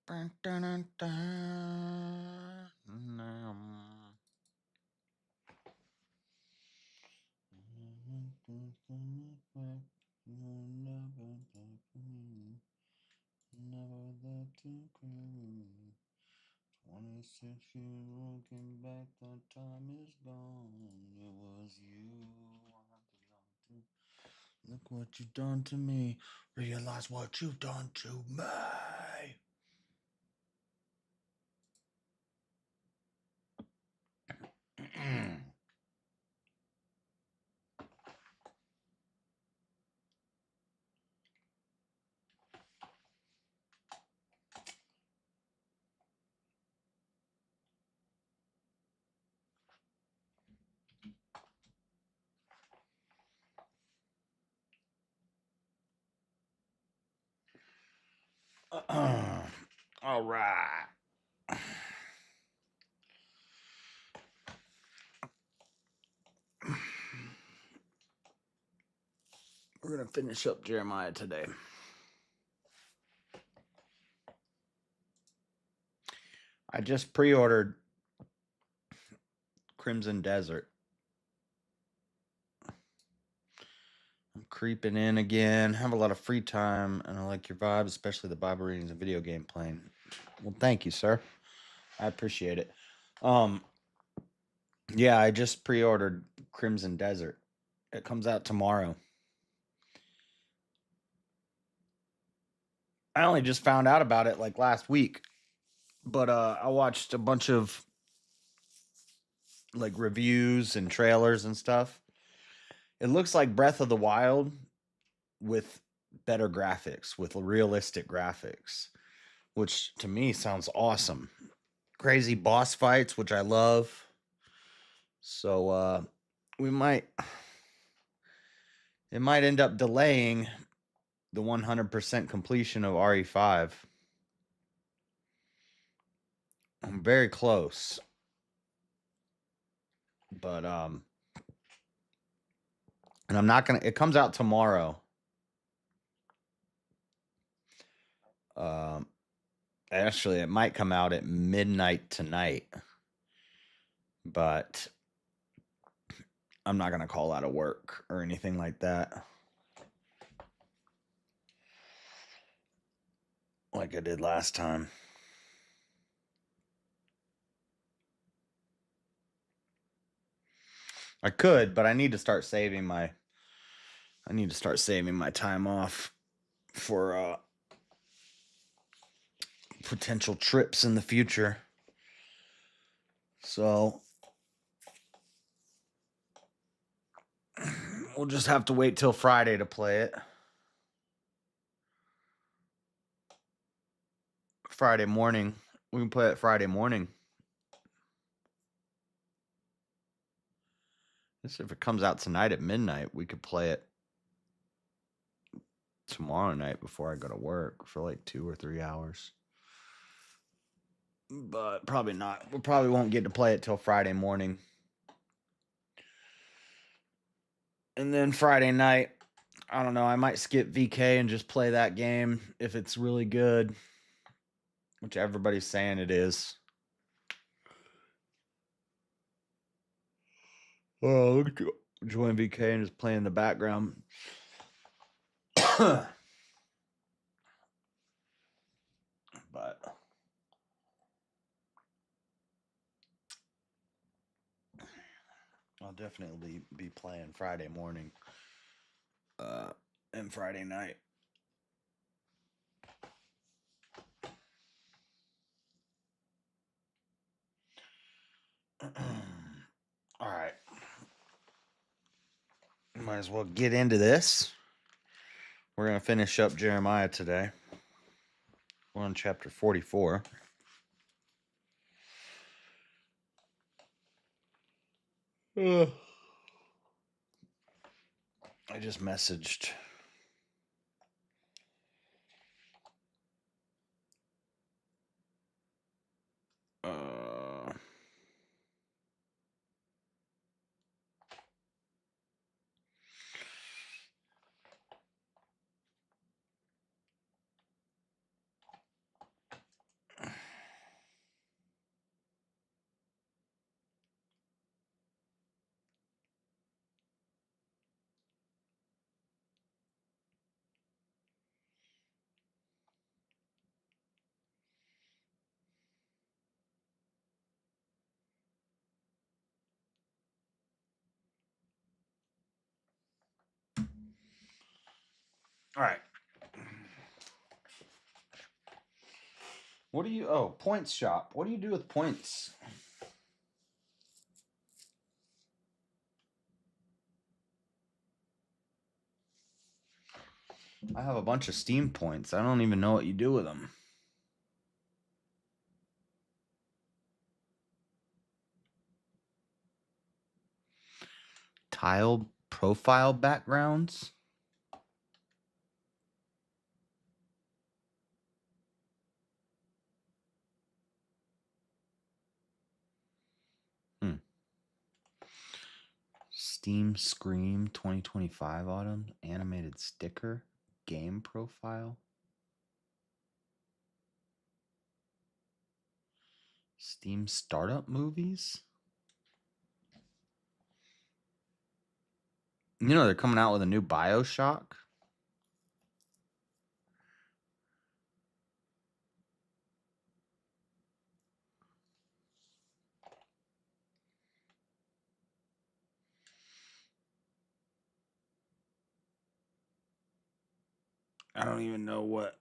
Dun, dun, dun, dun. Never that to cry. 26 years looking back, the time is gone. It was you I belong to. Look what you done to me. Realize what you've done to me. All right. We're going to finish up Jeremiah today. I just pre-ordered Crimson Desert. I'm creeping in again. Have a lot of free time, and I like your vibe, especially the Bible readings and video game playing. Well, thank you, sir. I appreciate it. Yeah, I just pre-ordered Crimson Desert. It comes out tomorrow. I only just found out about it like last week, but I watched a bunch of like reviews and trailers and stuff. It looks like Breath of the Wild with better graphics, with realistic graphics, which to me sounds awesome. Crazy boss fights, which I love. So we might it might end up delaying the 100% completion of RE5. I'm very close. But and I'm not going to it comes out tomorrow. Um Actually, it might come out at midnight tonight. But I'm not going to call out of work or anything like that. Like I did last time. I could, but I need to start saving my time off for potential trips in the future. So we'll just have to wait till Friday to play it. Friday morning. We can play it Friday morning. If it comes out tonight at midnight, we could play it tomorrow night before I go to work for like 2 or 3 hours. But probably not. We probably won't get to play it till Friday morning. And then Friday night, I don't know, I might skip VK and just play that game if it's really good, which everybody's saying it is. Oh, join VK and just play in the background. But I'll definitely be playing Friday morning and Friday night. All right. Might as well get into this. We're going to finish up Jeremiah today. We're on chapter 44. I just messaged All right. What do you? Oh, points shop. What do you do with points? I have a bunch of Steam points. I don't even know what you do with them. Tile profile backgrounds. Steam Scream 2025 autumn animated sticker game profile. Steam startup movies. You know they're coming out with a new BioShock. I don't even know what.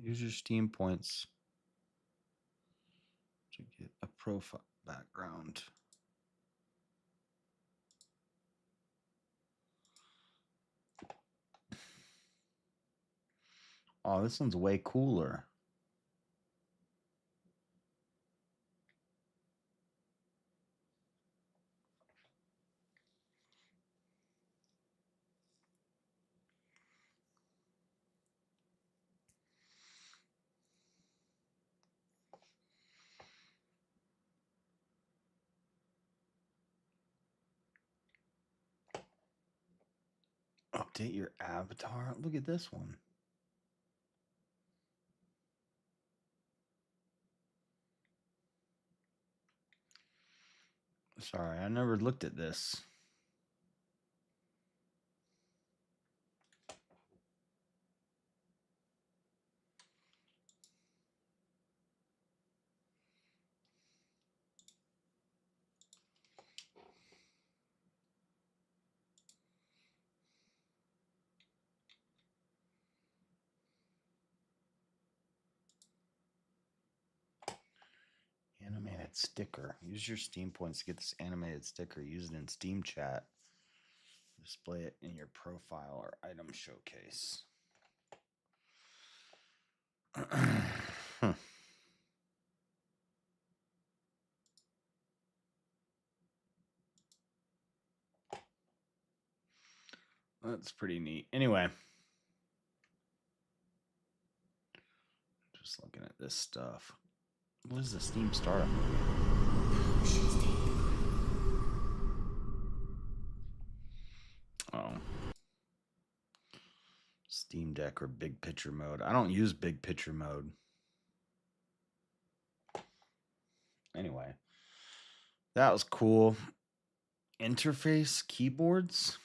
Use your Steam points to get a profile background. Oh, this one's way cooler. Update your avatar. Look at this one. Sorry, I never looked at this. Animated sticker. Use your Steam points to get this animated sticker. Use it in Steam chat. Display it in your profile or item showcase. That's pretty neat. Anyway, just looking at this stuff. What is the Steam startup movie? Oh. Steam Deck or big picture mode. I don't use big picture mode. Anyway, that was cool. Interface keyboards.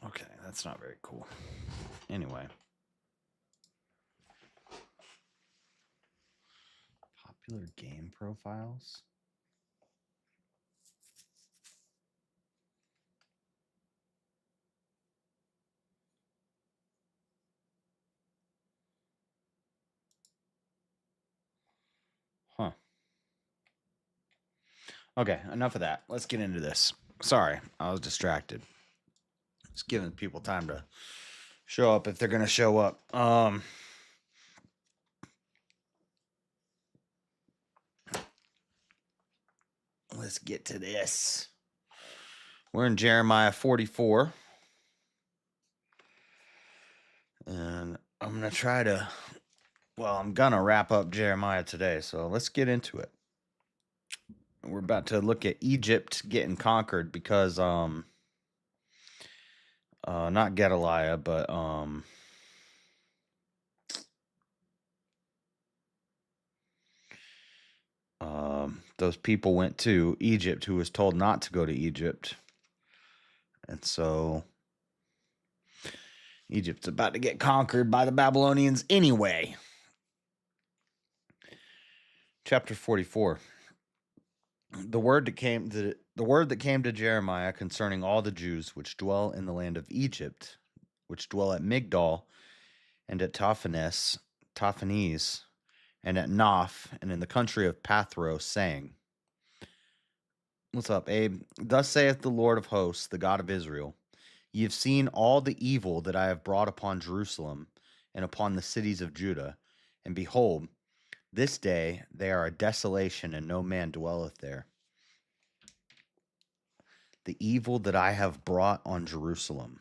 Okay, that's not very cool. Anyway. Popular game profiles. Huh. Okay, enough of that. Let's get into this. Sorry, I was distracted. Just giving people time to show up if they're going to show up. Let's get to this. We're in Jeremiah 44. And I'm going to try to, I'm going to wrap up Jeremiah today. So let's get into it. We're about to look at Egypt getting conquered because, not Gedaliah, but, those people went to Egypt who was told not to go to Egypt. And so Egypt's about to get conquered by the Babylonians anyway. Chapter 44. The word that came to Jeremiah concerning all the Jews which dwell in the land of Egypt, which dwell at Migdol and at Taphanes, and at Noph, and in the country of Pathros, saying, What's up, Abe? Thus saith the Lord of hosts, the God of Israel, Ye have seen all the evil that I have brought upon Jerusalem and upon the cities of Judah, and behold, this day they are a desolation, and no man dwelleth there. The evil that I have brought on Jerusalem.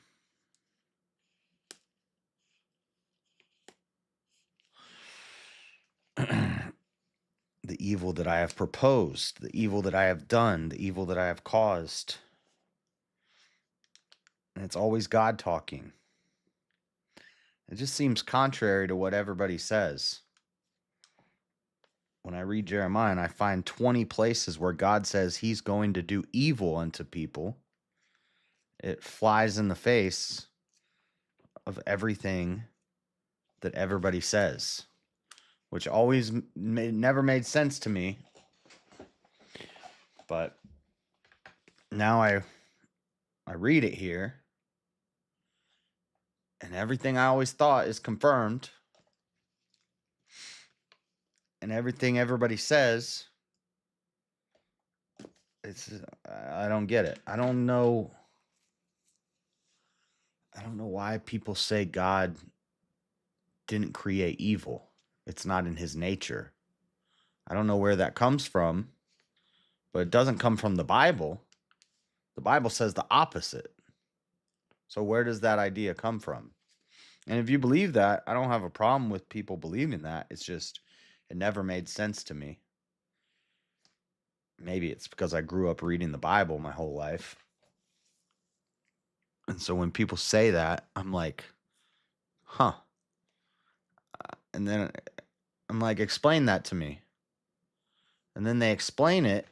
The evil that I have proposed, the evil that I have done, the evil that I have caused. And it's always God talking. It just seems contrary to what everybody says. When I read Jeremiah and I find 20 places where God says he's going to do evil unto people, it flies in the face of everything that everybody says, which always never made sense to me. But now I read it here, and everything I always thought is confirmed. And everything everybody says, I don't get it. I don't know why people say God didn't create evil. It's not in his nature. I don't know where that comes from, but it doesn't come from the Bible. The Bible says the opposite. So where does that idea come from? And if you believe that, I don't have a problem with people believing that. It's just, it never made sense to me. Maybe it's because I grew up reading the Bible my whole life. And so when people say that, I'm like, huh. And then I'm like, explain that to me. And then they explain it,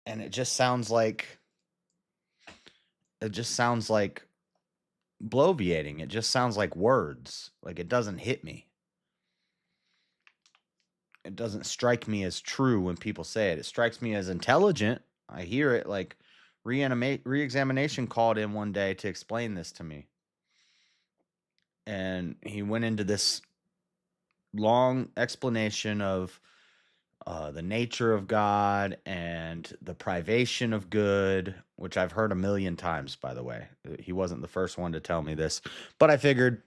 and it just sounds like bloviating. It just sounds like words. Like, it doesn't hit me. It doesn't strike me as true when people say it. It strikes me as intelligent. I hear it. Like, Re-Examination called in one day to explain this to me. And he went into this long explanation of the nature of God and the privation of good, which I've heard a million times, by the way. He wasn't the first one to tell me this, but I figured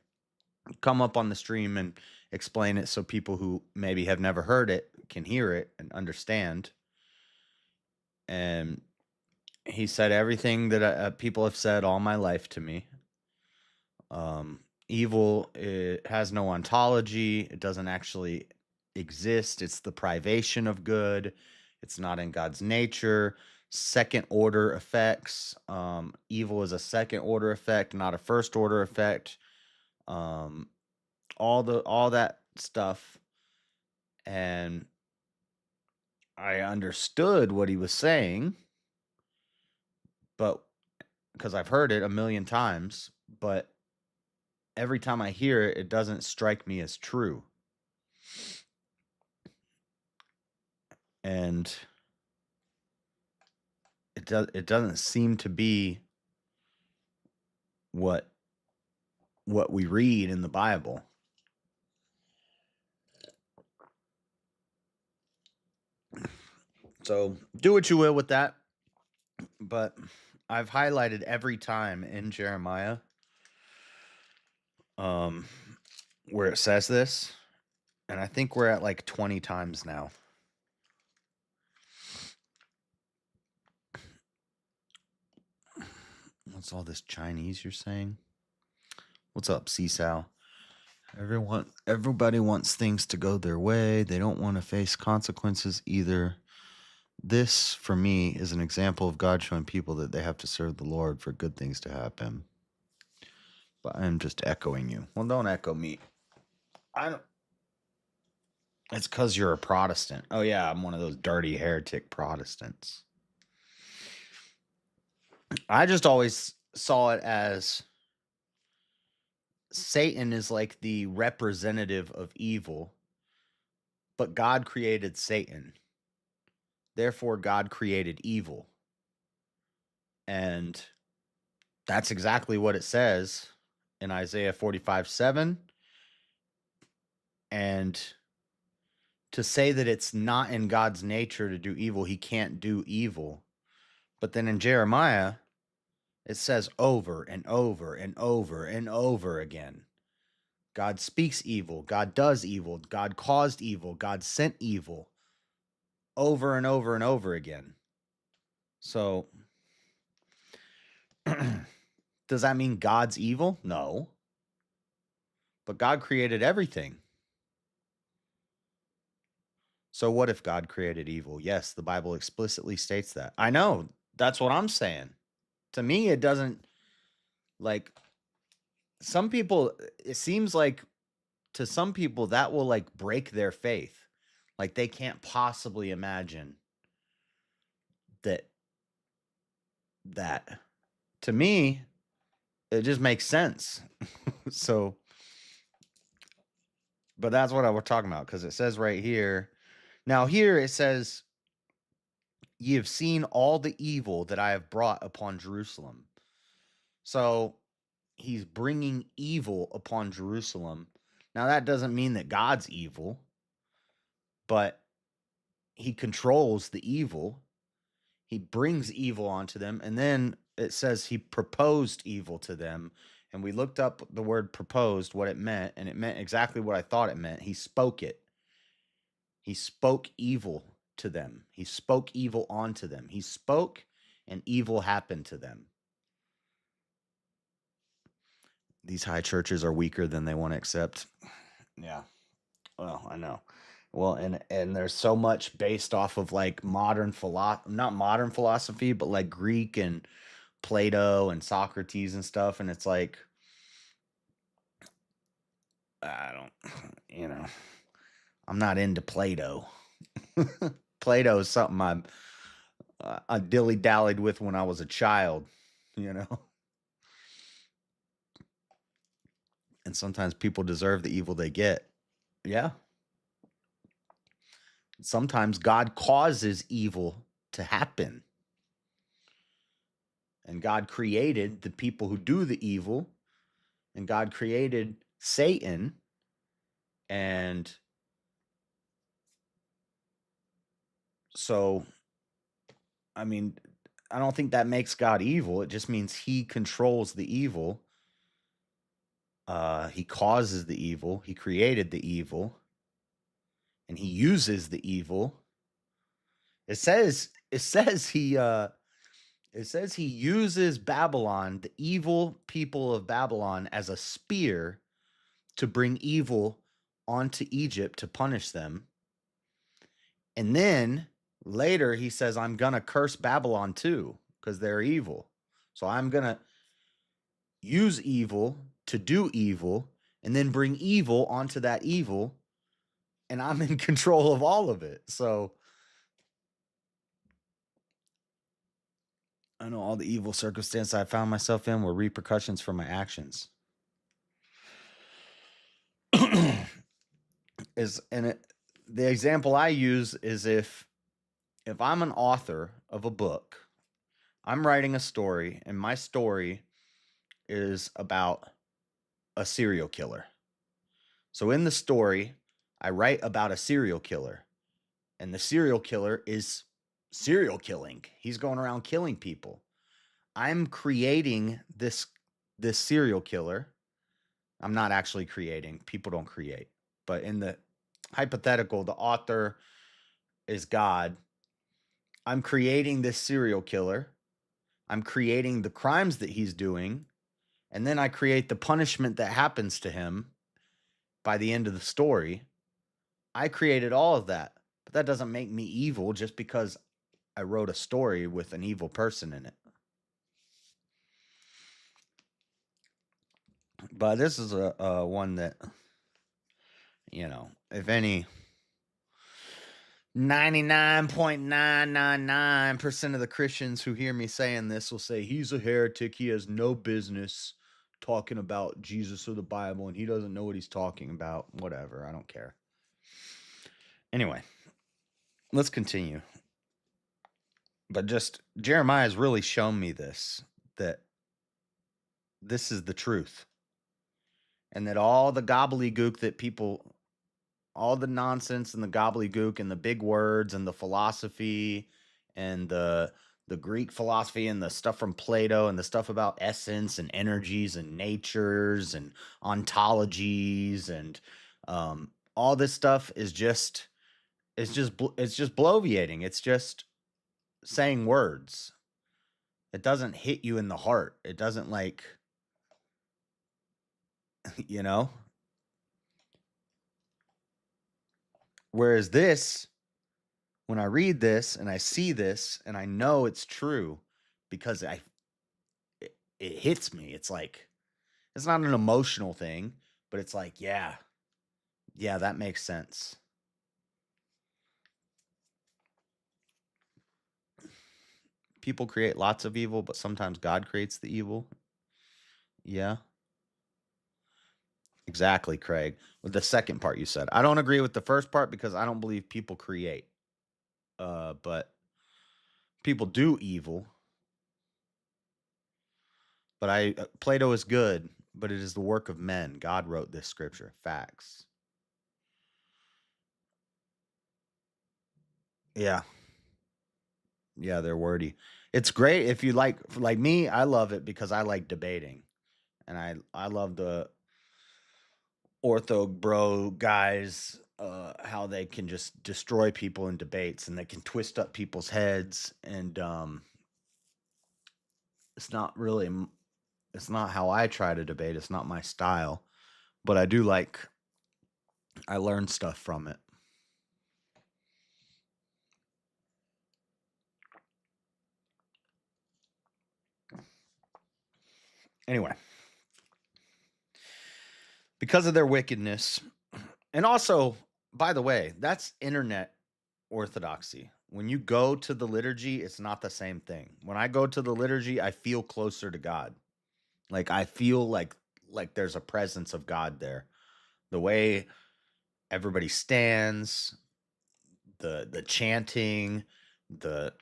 come up on the stream and explain it so people who maybe have never heard it can hear it and understand. And he said everything that people have said all my life to me. Evil, it has no ontology. It doesn't actually exist. It's the privation of good. It's not in God's nature. Second order effects. Evil is a second order effect, not a first order effect. All that stuff. And I understood what he was saying, but because I've heard it a million times, but every time I hear it, it doesn't strike me as true. And it doesn't seem to be what we read in the Bible. So do what you will with that. But I've highlighted every time in Jeremiah where it says this, and I think we're at like 20 times now. What's all this Chinese you're saying? What's up, Seasal? Everybody wants things to go their way. They don't want to face consequences either. This, for me, is an example of God showing people that they have to serve the Lord for good things to happen. But I'm just echoing you. Well, don't echo me. It's because you're a Protestant. Oh, yeah, I'm one of those dirty heretic Protestants. I just always saw it as Satan is like the representative of evil, but God created Satan. Therefore, God created evil. And that's exactly what it says in Isaiah 45:7. And to say that it's not in God's nature to do evil, he can't do evil. But then in Jeremiah, it says over and over and over and over again, God speaks evil, God does evil, God caused evil, God sent evil, over and over and over again. So, does that mean God's evil? No. But God created everything. So, what if God created evil? Yes, the Bible explicitly states that. I know. That's what I'm saying. To me, it doesn't, like, some people, it seems like to some people that will like break their faith. Like, they can't possibly imagine that that to me it just makes sense. So, but that's what I was talking about, because it says right here, now here it says, ye have seen all the evil that I have brought upon Jerusalem. So he's bringing evil upon Jerusalem. Now that doesn't mean that God's evil, but he controls the evil. He brings evil onto them, and then it says he proposed evil to them. And we looked up the word proposed, what it meant, and it meant exactly what I thought it meant. He spoke it. He spoke evil to them. He spoke evil onto them. He spoke, and evil happened to them. These high churches are weaker than they want to accept. Yeah. Well, I know. Well, and there's so much based off of like modern philosophy, not modern philosophy, but like Greek and Plato and Socrates and stuff. And it's like, I don't, I'm not into Plato. Plato is something I dilly dallied with when I was a child, you know. And sometimes people deserve the evil they get. Yeah. Sometimes God causes evil to happen. And God created the people who do the evil, and God created Satan. And so, I mean, I don't think that makes God evil. It just means he controls the evil. He causes the evil. He created the evil, and he uses the evil. It says he uses Babylon, the evil people of Babylon, as a spear to bring evil onto Egypt to punish them. And then later he says, I'm going to curse Babylon too, because they're evil. So I'm going to use evil to do evil and then bring evil onto that evil. And I'm in control of all of it. So I know all the evil circumstances I found myself in were repercussions for my actions. The example I use is if I'm an author of a book, I'm writing a story, and my story is about a serial killer. So in the story, I write about a serial killer, and the serial killer is serial killing. He's going around killing people. I'm creating this serial killer. I'm not actually creating. People don't create. But in the hypothetical, the author is God. I'm creating this serial killer. I'm creating the crimes that he's doing. And then I create the punishment that happens to him by the end of the story. I created all of that. But that doesn't make me evil just because I wrote a story with an evil person in it. But this is a one that, if any 99.999% of the Christians who hear me saying this will say he's a heretic. He has no business talking about Jesus or the Bible, and he doesn't know what he's talking about. Whatever. I don't care. Anyway, let's continue. But just Jeremiah has really shown me this, that this is the truth. And that all the gobbledygook that people, all the nonsense and the gobbledygook and the big words and the philosophy and the Greek philosophy and the stuff from Plato and the stuff about essence and energies and natures and ontologies and all this stuff is just it's just bloviating. It's just saying words. It doesn't hit you in the heart. It doesn't like, you know. Whereas this, when I read this and I see this and I know it's true because it hits me. It's like it's not an emotional thing, but it's like, yeah, that makes sense. People create lots of evil, but sometimes God creates the evil. Yeah, exactly, Craig. With the second part you said, I don't agree with the first part because I don't believe people create. But people do evil. But Plato is good, but it is the work of men. God wrote this scripture. Facts. Yeah. Yeah, they're wordy. It's great if you like me, I love it because I like debating. And I love the ortho bro guys, how they can just destroy people in debates and they can twist up people's heads and it's not really it's not how I try to debate. It's not my style, but I do like I learn stuff from it. Anyway, because of their wickedness. And also, by the way, that's internet orthodoxy. When you go to the liturgy, it's not the same thing. When I go to the liturgy, I feel closer to God. Like I feel like there's a presence of God there. The way everybody stands, the chanting, the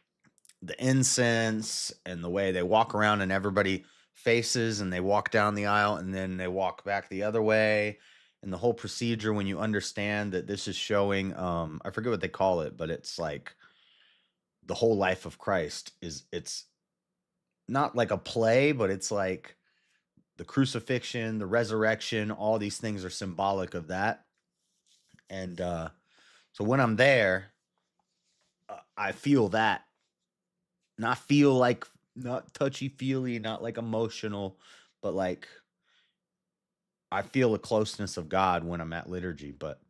the incense and the way they walk around and everybody faces and they walk down the aisle and then they walk back the other way and the whole procedure when you understand that this is showing I forget what they call it, but it's like the whole life of Christ is it's not like a play, but it's like the crucifixion, the resurrection, all these things are symbolic of that. And so when I'm there, I feel that, not feel like not touchy feely, not like emotional, but like I feel a closeness of God when I'm at liturgy. But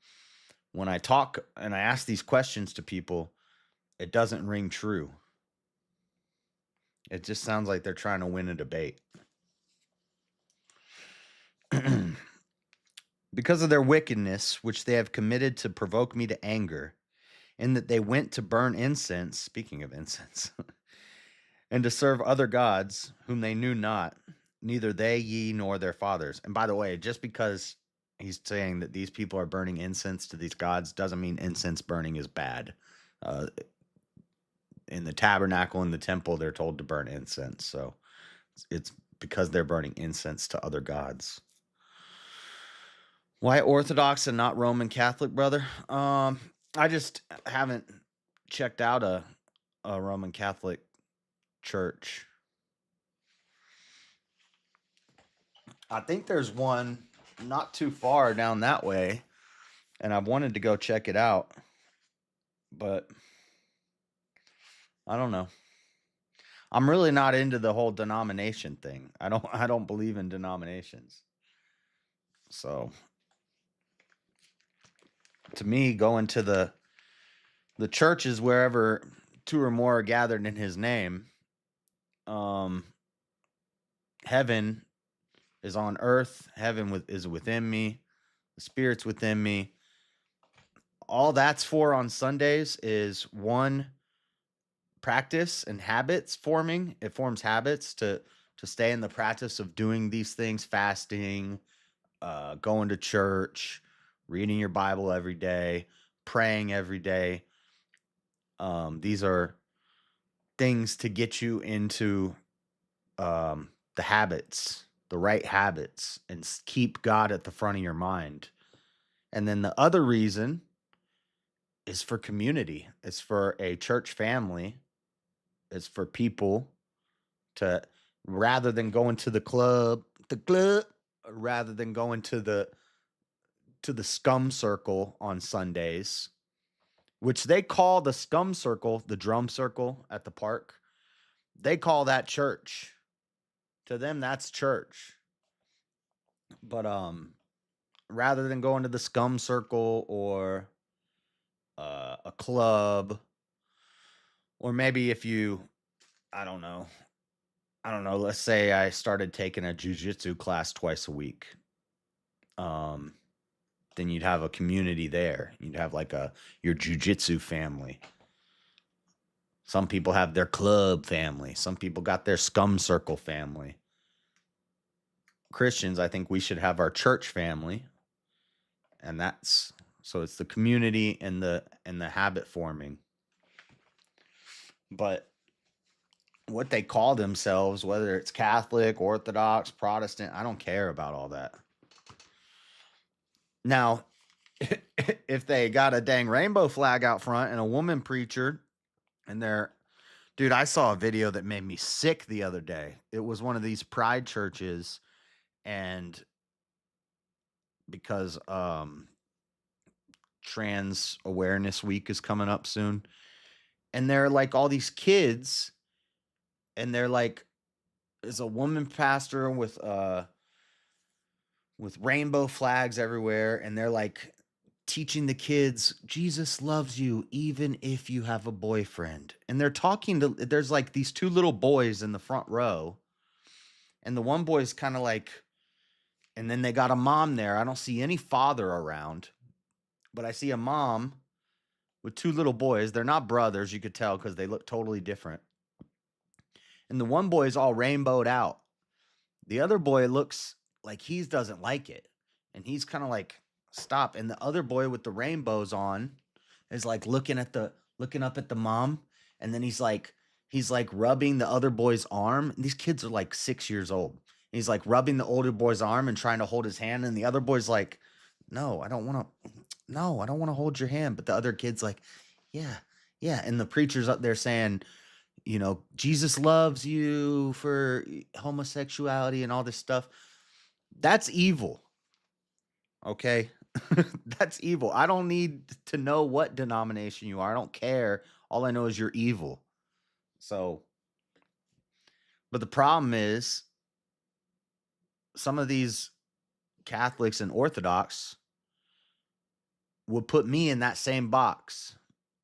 when I talk and I ask these questions to people, it doesn't ring true. It just sounds like they're trying to win a debate. Because of their wickedness, which they have committed to provoke me to anger, in that they went to burn incense, speaking of incense, and to serve other gods whom they knew not, neither they, ye, nor their fathers. And by the way, just because he's saying that these people are burning incense to these gods doesn't mean incense burning is bad. Uh, in the tabernacle in the temple, they're told to burn incense. So it's because they're burning incense to other gods. Why Orthodox and not Roman Catholic, brother? I just haven't checked out a Roman Catholic church. I think there's one not too far down that way, and I've wanted to go check it out, but I don't know. I'm really not into the whole denomination thing. I don't believe in denominations. So, to me, going to the churches wherever two or more are gathered in his name, um heaven is on earth, heaven is within me, the spirit's within me. all that's for on Sundays is one, practice and habits forming. It forms habits to stay in the practice of doing these things, fasting, going to church, reading your Bible every day, praying every day. These are things to get you into the habits, the right habits, and keep God at the front of your mind. And then the other reason is for community. It's for a church family. It's for people to, rather than going to the club, rather than going to the scum circle on Sundays, which they call the scum circle, the drum circle at the park. They call that church. To them, that's church. But rather than going to the scum circle or a club, or maybe if you, I don't know, let's say I started taking a jujitsu class twice a week. Um, then you'd have a community there. You'd have like your jujitsu family. Some people have their club family. Some people got their scum circle family. Christians, I think we should have our church family, and that's so it's the community and the habit forming. But what they call themselves, whether it's Catholic, Orthodox, Protestant, I don't care about all that. Now, if they got a dang rainbow flag out front and a woman preacher and they're, dude, I saw a video that made me sick the other day. It was one of these pride churches, and because trans awareness week is coming up soon, and they're like all these kids, and they're like, there's a woman pastor with rainbow flags everywhere, and they're like teaching the kids Jesus loves you even if you have a boyfriend. And they're talking to, there's like these two little boys in the front row, and the one boy's kind of like, and then they got a mom there. I don't see any father around, but I see a mom with two little boys. They're not brothers, you could tell, because they look totally different. And the one boy is all rainbowed out. The other boy looks like he doesn't like it. And he's kind of like, stop. And the other boy with the rainbows on is like looking up at the mom. And then he's like rubbing the other boy's arm. And these kids are like 6 years old. And he's like rubbing the older boy's arm and trying to hold his hand. And the other boy's like, no, I don't want to hold your hand. But the other kid's like, yeah, yeah. And the preacher's up there saying, Jesus loves you for homosexuality and all this stuff. That's evil. Okay? That's evil. I don't need to know what denomination you are. I don't care. All I know is you're evil. So, but the problem is some of these Catholics and Orthodox would put me in that same box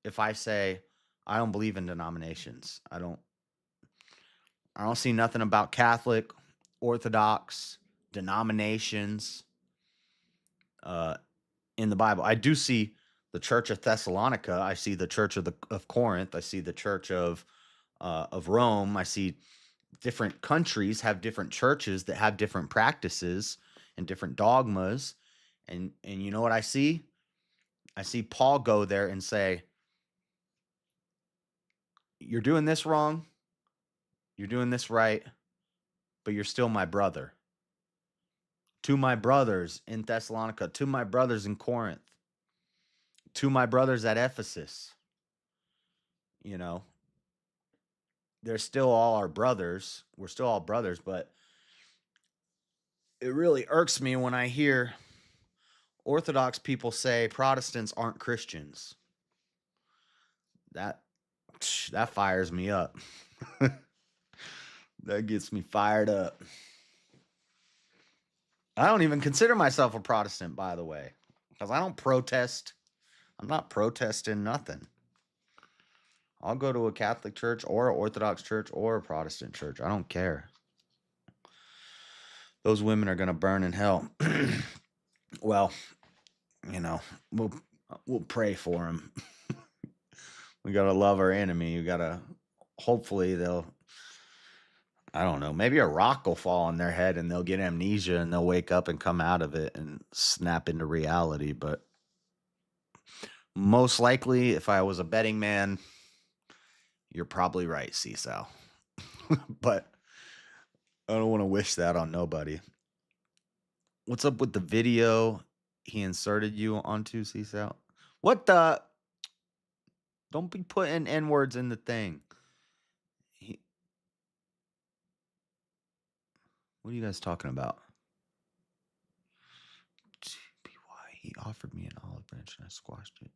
if I say I don't believe in denominations. I don't see nothing about Catholic, Orthodox, denominations in the Bible. I do see the Church of Thessalonica. I see the Church of Corinth. I see the Church of Rome. I see different countries have different churches that have different practices and different dogmas. And you know what I see? I see Paul go there and say, "You're doing this wrong. You're doing this right, but you're still my brother." To my brothers in Thessalonica, to my brothers in Corinth, to my brothers at Ephesus, they're still all our brothers. We're still all brothers, but it really irks me when I hear Orthodox people say Protestants aren't Christians. That fires me up. That gets me fired up. I don't even consider myself a Protestant, by the way, because I don't protest. I'm not protesting nothing. I'll go to a Catholic church or an Orthodox church or a Protestant church. I don't care. Those women are going to burn in hell. Well, well, We'll pray for him. We got to love our enemy. We got to, hopefully, they'll, I don't know, maybe a rock will fall on their head and they'll get amnesia and they'll wake up and come out of it and snap into reality. But most likely, if I was a betting man, you're probably right, Cecil. But I don't want to wish that on nobody. What's up with the video he inserted you onto, Cecil? What the? Don't be putting N words in the thing. What are you guys talking about? TBY, he offered me an olive branch and I squashed it.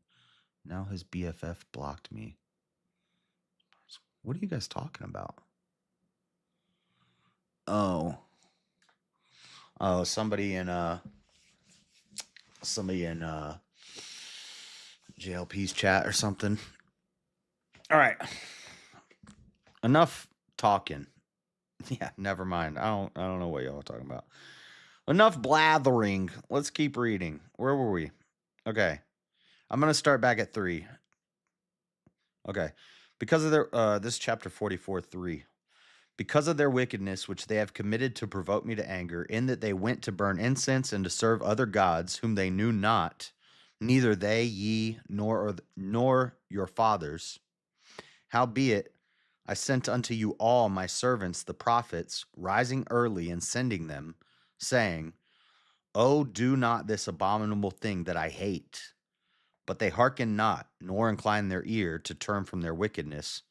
Now his BFF blocked me. What are you guys talking about? Oh, somebody in JLP's chat or something. All right, enough talking. Yeah, never mind. I don't know what y'all are talking about. Enough blathering. Let's keep reading. Where were we? Okay, I'm gonna start back at 3. Okay, because of their this chapter 44:3. Because of their wickedness which they have committed to provoke me to anger, in that they went to burn incense and to serve other gods whom they knew not, neither they, ye, nor your fathers. Howbeit, I sent unto you all my servants the prophets, rising early and sending them, saying, Oh, do not this abominable thing that I hate. But they hearken not, nor incline their ear to turn from their wickedness,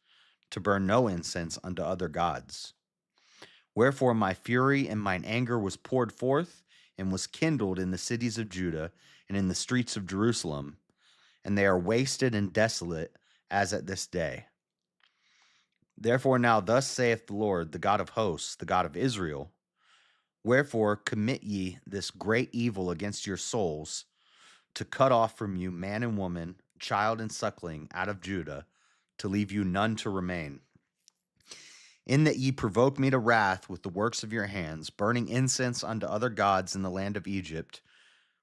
to burn no incense unto other gods. Wherefore my fury and mine anger was poured forth, and was kindled in the cities of Judah, and in the streets of Jerusalem, and they are wasted and desolate as at this day. Therefore now thus saith the Lord, the God of hosts, the God of Israel, wherefore commit ye this great evil against your souls, to cut off from you man and woman, child and suckling out of Judah, to leave you none to remain. In that ye provoke me to wrath with the works of your hands, burning incense unto other gods in the land of Egypt,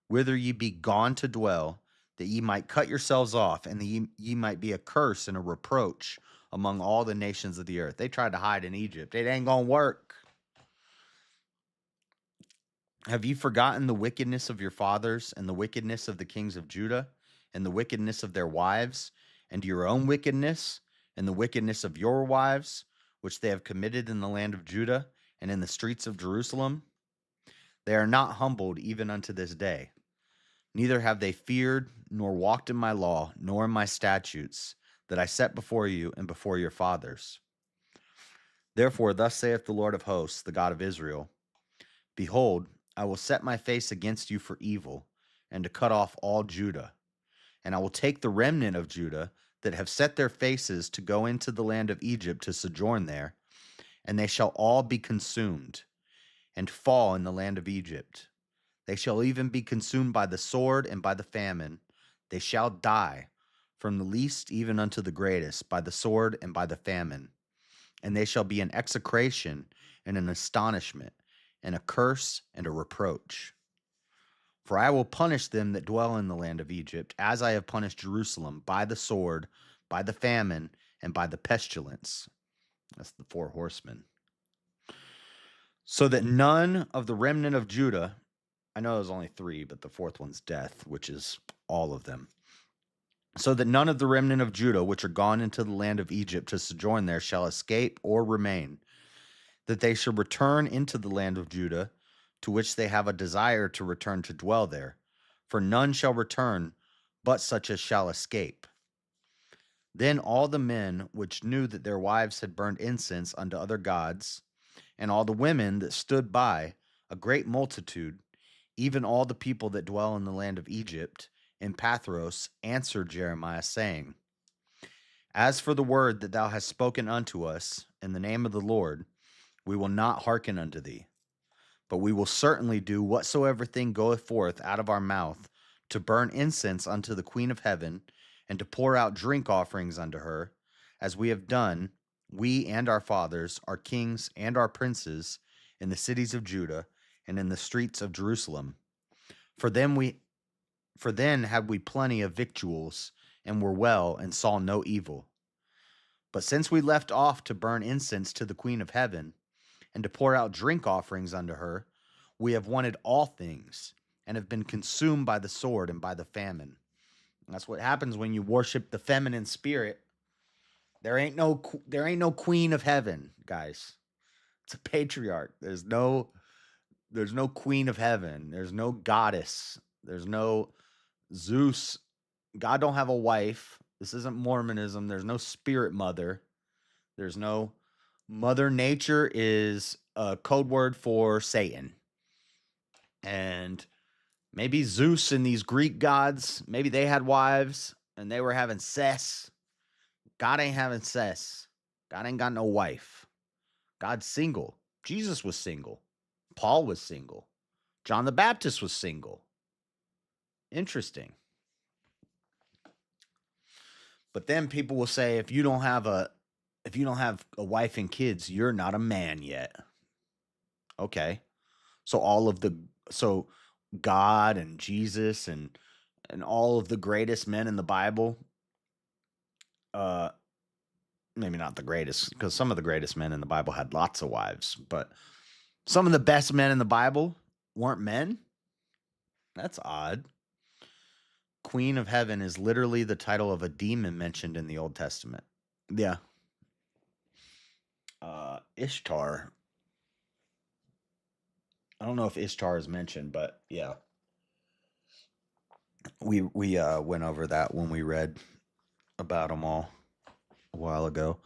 whither ye be gone to dwell, that ye might cut yourselves off, and that ye might be a curse and a reproach among all the nations of the earth. They tried to hide in Egypt. It ain't gonna work. Have ye forgotten the wickedness of your fathers, and the wickedness of the kings of Judah, and the wickedness of their wives, and your own wickedness, and the wickedness of your wives, which they have committed in the land of Judah, and in the streets of Jerusalem? They are not humbled even unto this day. Neither have they feared, nor walked in my law, nor in my statutes, that I set before you and before your fathers. Therefore, thus saith the Lord of hosts, the God of Israel, Behold, I will set my face against you for evil, and to cut off all Judah. And I will take the remnant of Judah that have set their faces to go into the land of Egypt to sojourn there, and they shall all be consumed, and fall in the land of Egypt. They shall even be consumed by the sword and by the famine. They shall die, from the least even unto the greatest, by the sword and by the famine. And they shall be an execration and an astonishment, and a curse and a reproach. For I will punish them that dwell in the land of Egypt, as I have punished Jerusalem, by the sword, by the famine, and by the pestilence. That's the 4 horsemen. So that none of the remnant of Judah, I know there's only 3, but the 4th one's death, which is all of them. So that none of the remnant of Judah, which are gone into the land of Egypt to sojourn there, shall escape or remain, that they shall return into the land of Judah, to which they have a desire to return to dwell there. For none shall return, but such as shall escape. Then all the men which knew that their wives had burned incense unto other gods, and all the women that stood by, a great multitude, even all the people that dwell in the land of Egypt, in Pathros, answered Jeremiah, saying, As for the word that thou hast spoken unto us in the name of the Lord, we will not hearken unto thee, but we will certainly do whatsoever thing goeth forth out of our mouth, to burn incense unto the Queen of Heaven, and to pour out drink offerings unto her, as we have done, we and our fathers, our kings and our princes, in the cities of Judah and in the streets of Jerusalem. For them we For then had we plenty of victuals, and were well, and saw no evil. But since we left off to burn incense to the Queen of Heaven, and to pour out drink offerings unto her, we have wanted all things, and have been consumed by the sword and by the famine. And that's what happens when you worship the feminine spirit. There ain't no queen of heaven, guys. It's a patriarch. There's no queen of heaven. There's no goddess. There's no Zeus. God don't have a wife. This isn't Mormonism. There's no spirit mother. There's no Mother Nature is a code word for Satan. And maybe Zeus and these Greek gods, maybe they had wives and they were having cess. God ain't having cess. God ain't got no wife. God's single. Jesus was single. Paul was single. John the Baptist was single. Interesting. But then people will say if you don't have a wife and kids, you're not a man yet. Okay. So God and Jesus and all of the greatest men in the Bible, uh maybe not the greatest, because some of the greatest men in the Bible had lots of wives, but some of the best men in the Bible weren't men. That's odd. Queen of Heaven is literally the title of a demon mentioned in the Old Testament. Yeah. Ishtar. I don't know if Ishtar is mentioned, but yeah. We went over that when we read about them all a while ago.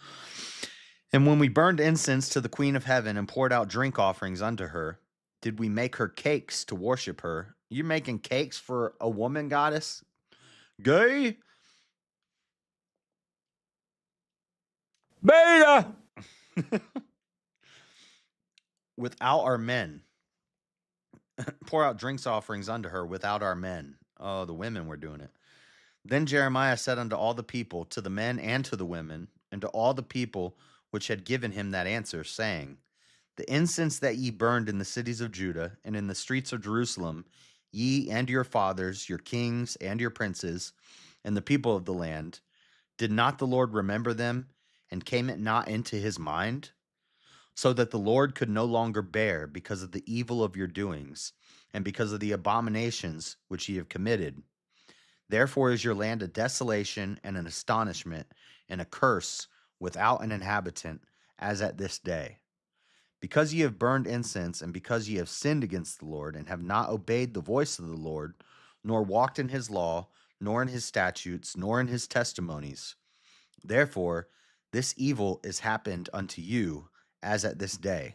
And when we burned incense to the Queen of Heaven and poured out drink offerings unto her, did we make her cakes to worship her? You making cakes for a woman goddess? Gay? Beta! Without our men. Pour out drinks offerings unto her without our men. Oh, the women were doing it. Then Jeremiah said unto all the people, to the men and to the women, and to all the people which had given him that answer, saying, the incense that ye burned in the cities of Judah and in the streets of Jerusalem, ye and your fathers, your kings and your princes, and the people of the land, did not the Lord remember them, and came it not into his mind? So that the Lord could no longer bear because of the evil of your doings, and because of the abominations which ye have committed. Therefore is your land a desolation and an astonishment, and a curse without an inhabitant, as at this day. Because ye have burned incense, and because ye have sinned against the Lord, and have not obeyed the voice of the Lord, nor walked in his law, nor in his statutes, nor in his testimonies. Therefore, this evil is happened unto you, as at this day.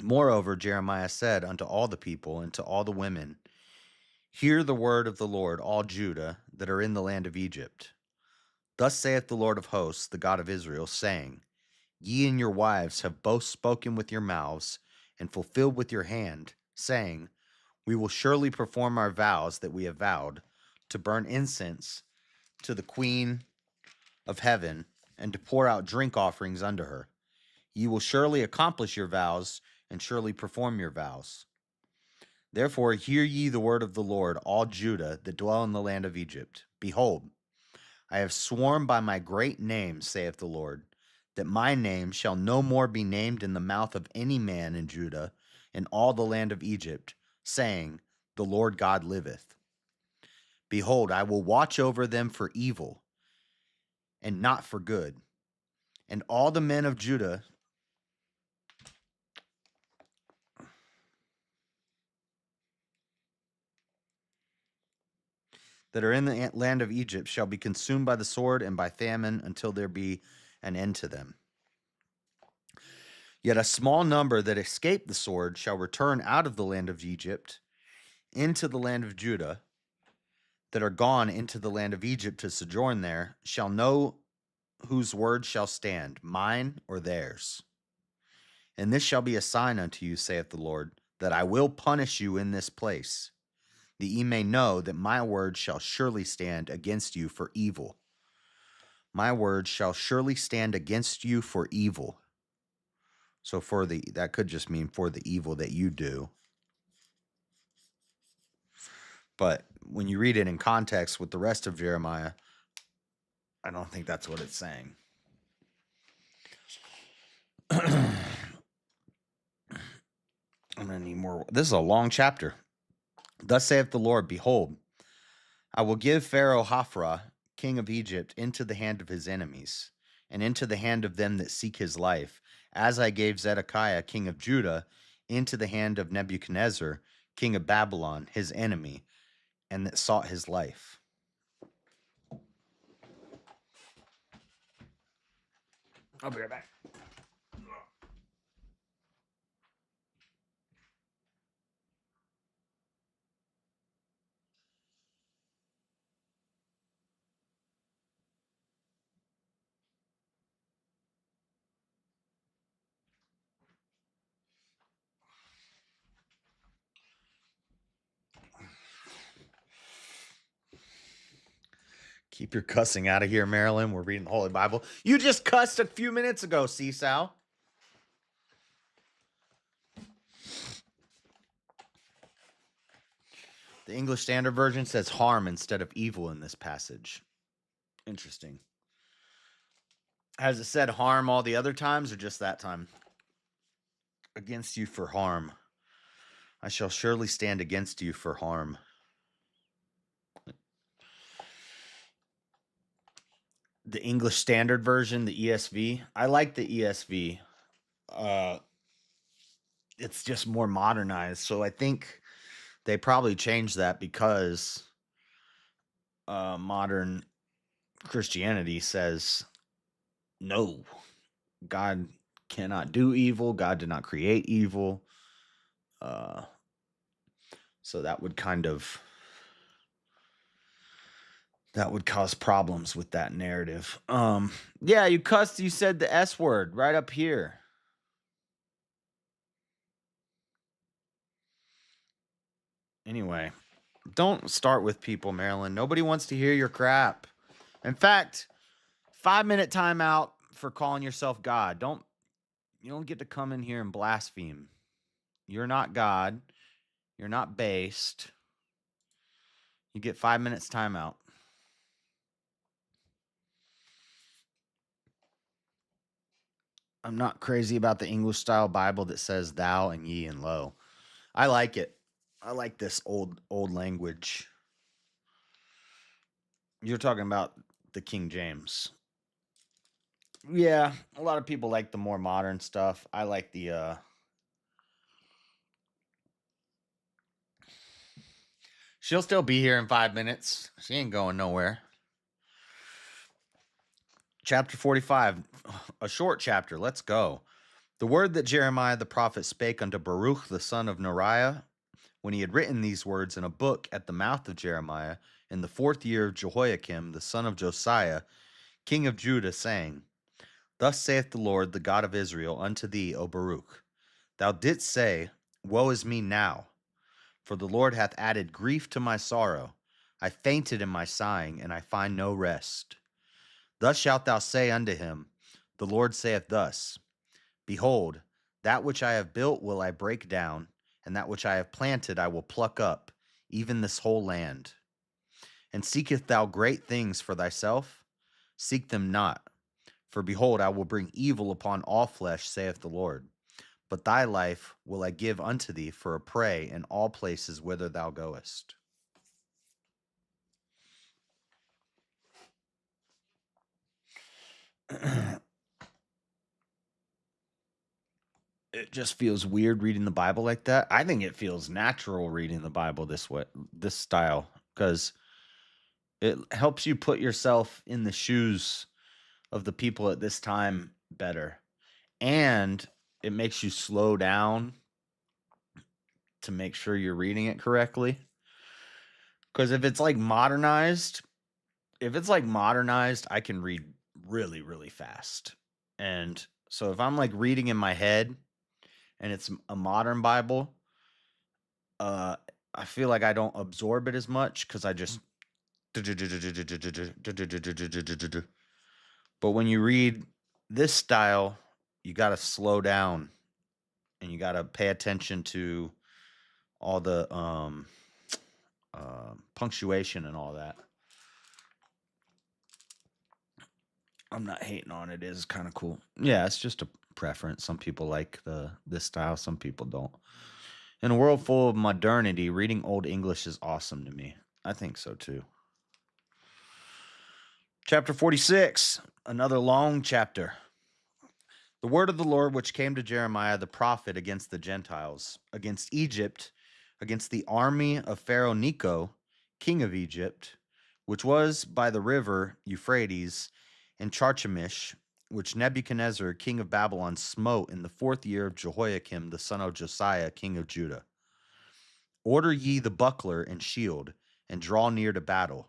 Moreover, Jeremiah said unto all the people and to all the women, hear the word of the Lord, all Judah, that are in the land of Egypt. Thus saith the Lord of hosts, the God of Israel, saying, ye and your wives have both spoken with your mouths, and fulfilled with your hand, saying, we will surely perform our vows that we have vowed, to burn incense to the Queen of Heaven, and to pour out drink offerings unto her. Ye will surely accomplish your vows, and surely perform your vows. Therefore hear ye the word of the Lord, all Judah that dwell in the land of Egypt. Behold, I have sworn by my great name, saith the Lord, that my name shall no more be named in the mouth of any man in Judah and all the land of Egypt, saying, the Lord God liveth. Behold, I will watch over them for evil and not for good. And all the men of Judah that are in the land of Egypt shall be consumed by the sword and by famine until there be an end to them. Yet a small number that escape the sword shall return out of the land of Egypt into the land of Judah, that are gone into the land of Egypt to sojourn there, shall know whose word shall stand, mine or theirs. And this shall be a sign unto you, saith the Lord, that I will punish you in this place, that ye may know that my word shall surely stand against you for evil. My word shall surely stand against you for evil. So that could just mean for the evil that you do. But when you read it in context with the rest of Jeremiah, I don't think that's what it's saying. I'm going to need more. This is a long chapter. Thus saith the Lord, behold, I will give Pharaoh Hophra, king of Egypt, into the hand of his enemies, and into the hand of them that seek his life, as I gave Zedekiah, king of Judah, into the hand of Nebuchadnezzar, king of Babylon, his enemy, and that sought his life. I'll be right back. Keep your cussing out of here, Marilyn. We're reading the Holy Bible. You just cussed a few minutes ago, Seesaw. The English Standard Version says harm instead of evil in this passage. Interesting. Has it said harm all the other times or just that time? Against you for harm. I shall surely stand against you for harm. The English Standard Version, the ESV. I like the ESV. It's just more modernized. So I think they probably changed that because modern Christianity says no, God cannot do evil. God did not create evil. So that would cause problems with that narrative. Yeah, you cussed. You said the S word right up here. Anyway, don't start with people, Marilyn. Nobody wants to hear your crap. In fact, 5-minute timeout for calling yourself God. You don't get to come in here and blaspheme. You're not God. You're not based. You get 5 minutes timeout. I'm not crazy about the English style Bible that says thou and ye and lo. I like it. I like this old language. You're talking about the King James. Yeah, a lot of people like the more modern stuff. I like the She'll still be here in 5 minutes. She ain't going nowhere. Chapter 45, a short chapter. Let's go. The word that Jeremiah the prophet spake unto Baruch the son of Neriah, when he had written these words in a book at the mouth of Jeremiah, in the 4th year of Jehoiakim the son of Josiah, king of Judah, saying, Thus saith the Lord, the God of Israel, unto thee, O Baruch, thou didst say, Woe is me now, for the Lord hath added grief to my sorrow. I fainted in my sighing, and I find no rest. Thus shalt thou say unto him, The Lord saith thus, Behold, that which I have built will I break down, and that which I have planted I will pluck up, even this whole land. And seekest thou great things for thyself? Seek them not. For behold, I will bring evil upon all flesh, saith the Lord. But thy life will I give unto thee for a prey in all places whither thou goest. It just feels weird reading the Bible like that. I think it feels natural reading the Bible this way, this style, because it helps you put yourself in the shoes of the people at this time better. And it makes you slow down to make sure you're reading it correctly. Because if it's like modernized, I can read really, really fast. And so if I'm like reading in my head and it's a modern Bible, I feel like I don't absorb it as much because I just. But when you read this style, you got to slow down and you got to pay attention to all the punctuation and all that. I'm not hating on it. It is kind of cool. Yeah, it's just a preference. Some people like this style, some people don't. In a world full of modernity, reading Old English is awesome to me. I think so too. Chapter 46, another long chapter. The word of the Lord which came to Jeremiah the prophet against the Gentiles, against Egypt, against the army of Pharaoh Necho, king of Egypt, which was by the river Euphrates, and Charchemish, which Nebuchadnezzar, king of Babylon, smote in the 4th year of Jehoiakim, the son of Josiah, king of Judah. Order ye the buckler and shield, and draw near to battle.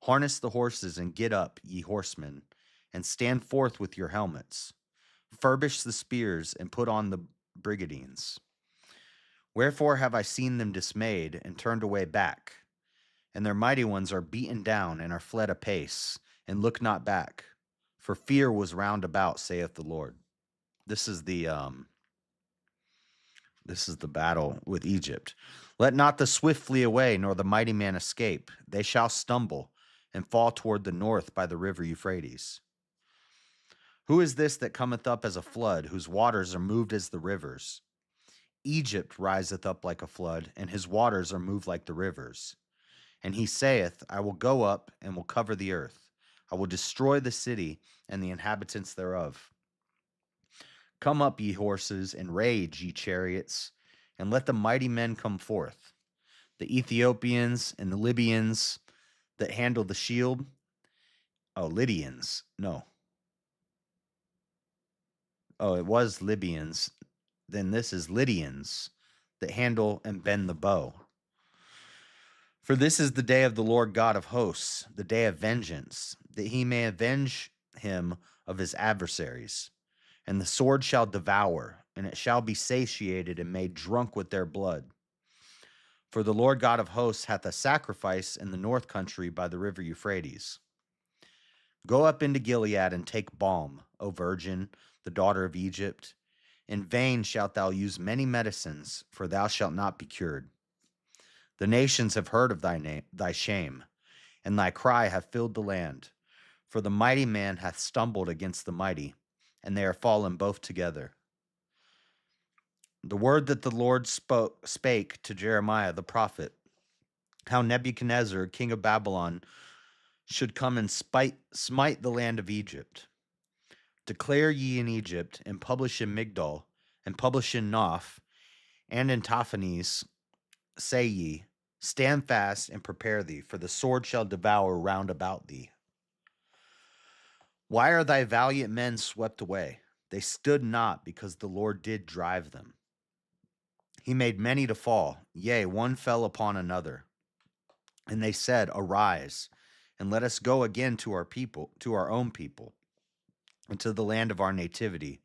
Harness the horses, and get up, ye horsemen, and stand forth with your helmets. Furbish the spears, and put on the brigadines. Wherefore have I seen them dismayed, and turned away back? And their mighty ones are beaten down, and are fled apace, and look not back. For fear was round about, saith the Lord. This is the battle with Egypt. Let not the swift flee away, nor the mighty man escape. They shall stumble, and fall toward the north by the river Euphrates. Who is this that cometh up as a flood, whose waters are moved as the rivers? Egypt riseth up like a flood, and his waters are moved like the rivers. And he saith, I will go up, and will cover the earth. I will destroy the city, and the inhabitants thereof. Come up, ye horses, and rage, ye chariots, and let the mighty men come forth. The Ethiopians and the Libyans that handle the shield. Oh, Lydians. No. Oh, it was Libyans. Then this is Lydians that handle and bend the bow. For this is the day of the Lord God of hosts, the day of vengeance, that he may avenge him of his adversaries. And the sword shall devour, and it shall be satiated and made drunk with their blood. For the Lord God of hosts hath a sacrifice in the north country by the river Euphrates. Go up into Gilead and take balm, O virgin, the daughter of Egypt. In vain shalt thou use many medicines, for thou shalt not be cured. The nations have heard of thy shame, and thy cry hath filled the land. For the mighty man hath stumbled against the mighty, and they are fallen both together. The word that the Lord spake to Jeremiah the prophet, how Nebuchadnezzar, king of Babylon, should come and smite the land of Egypt. Declare ye in Egypt, and publish in Migdol, and publish in Noph, and in Taphanes, say ye, stand fast and prepare thee, for the sword shall devour round about thee. Why are thy valiant men swept away? They stood not, because the Lord did drive them. He made many to fall, yea, one fell upon another. And they said, arise, and let us go again to our people, to our own people, and to the land of our nativity,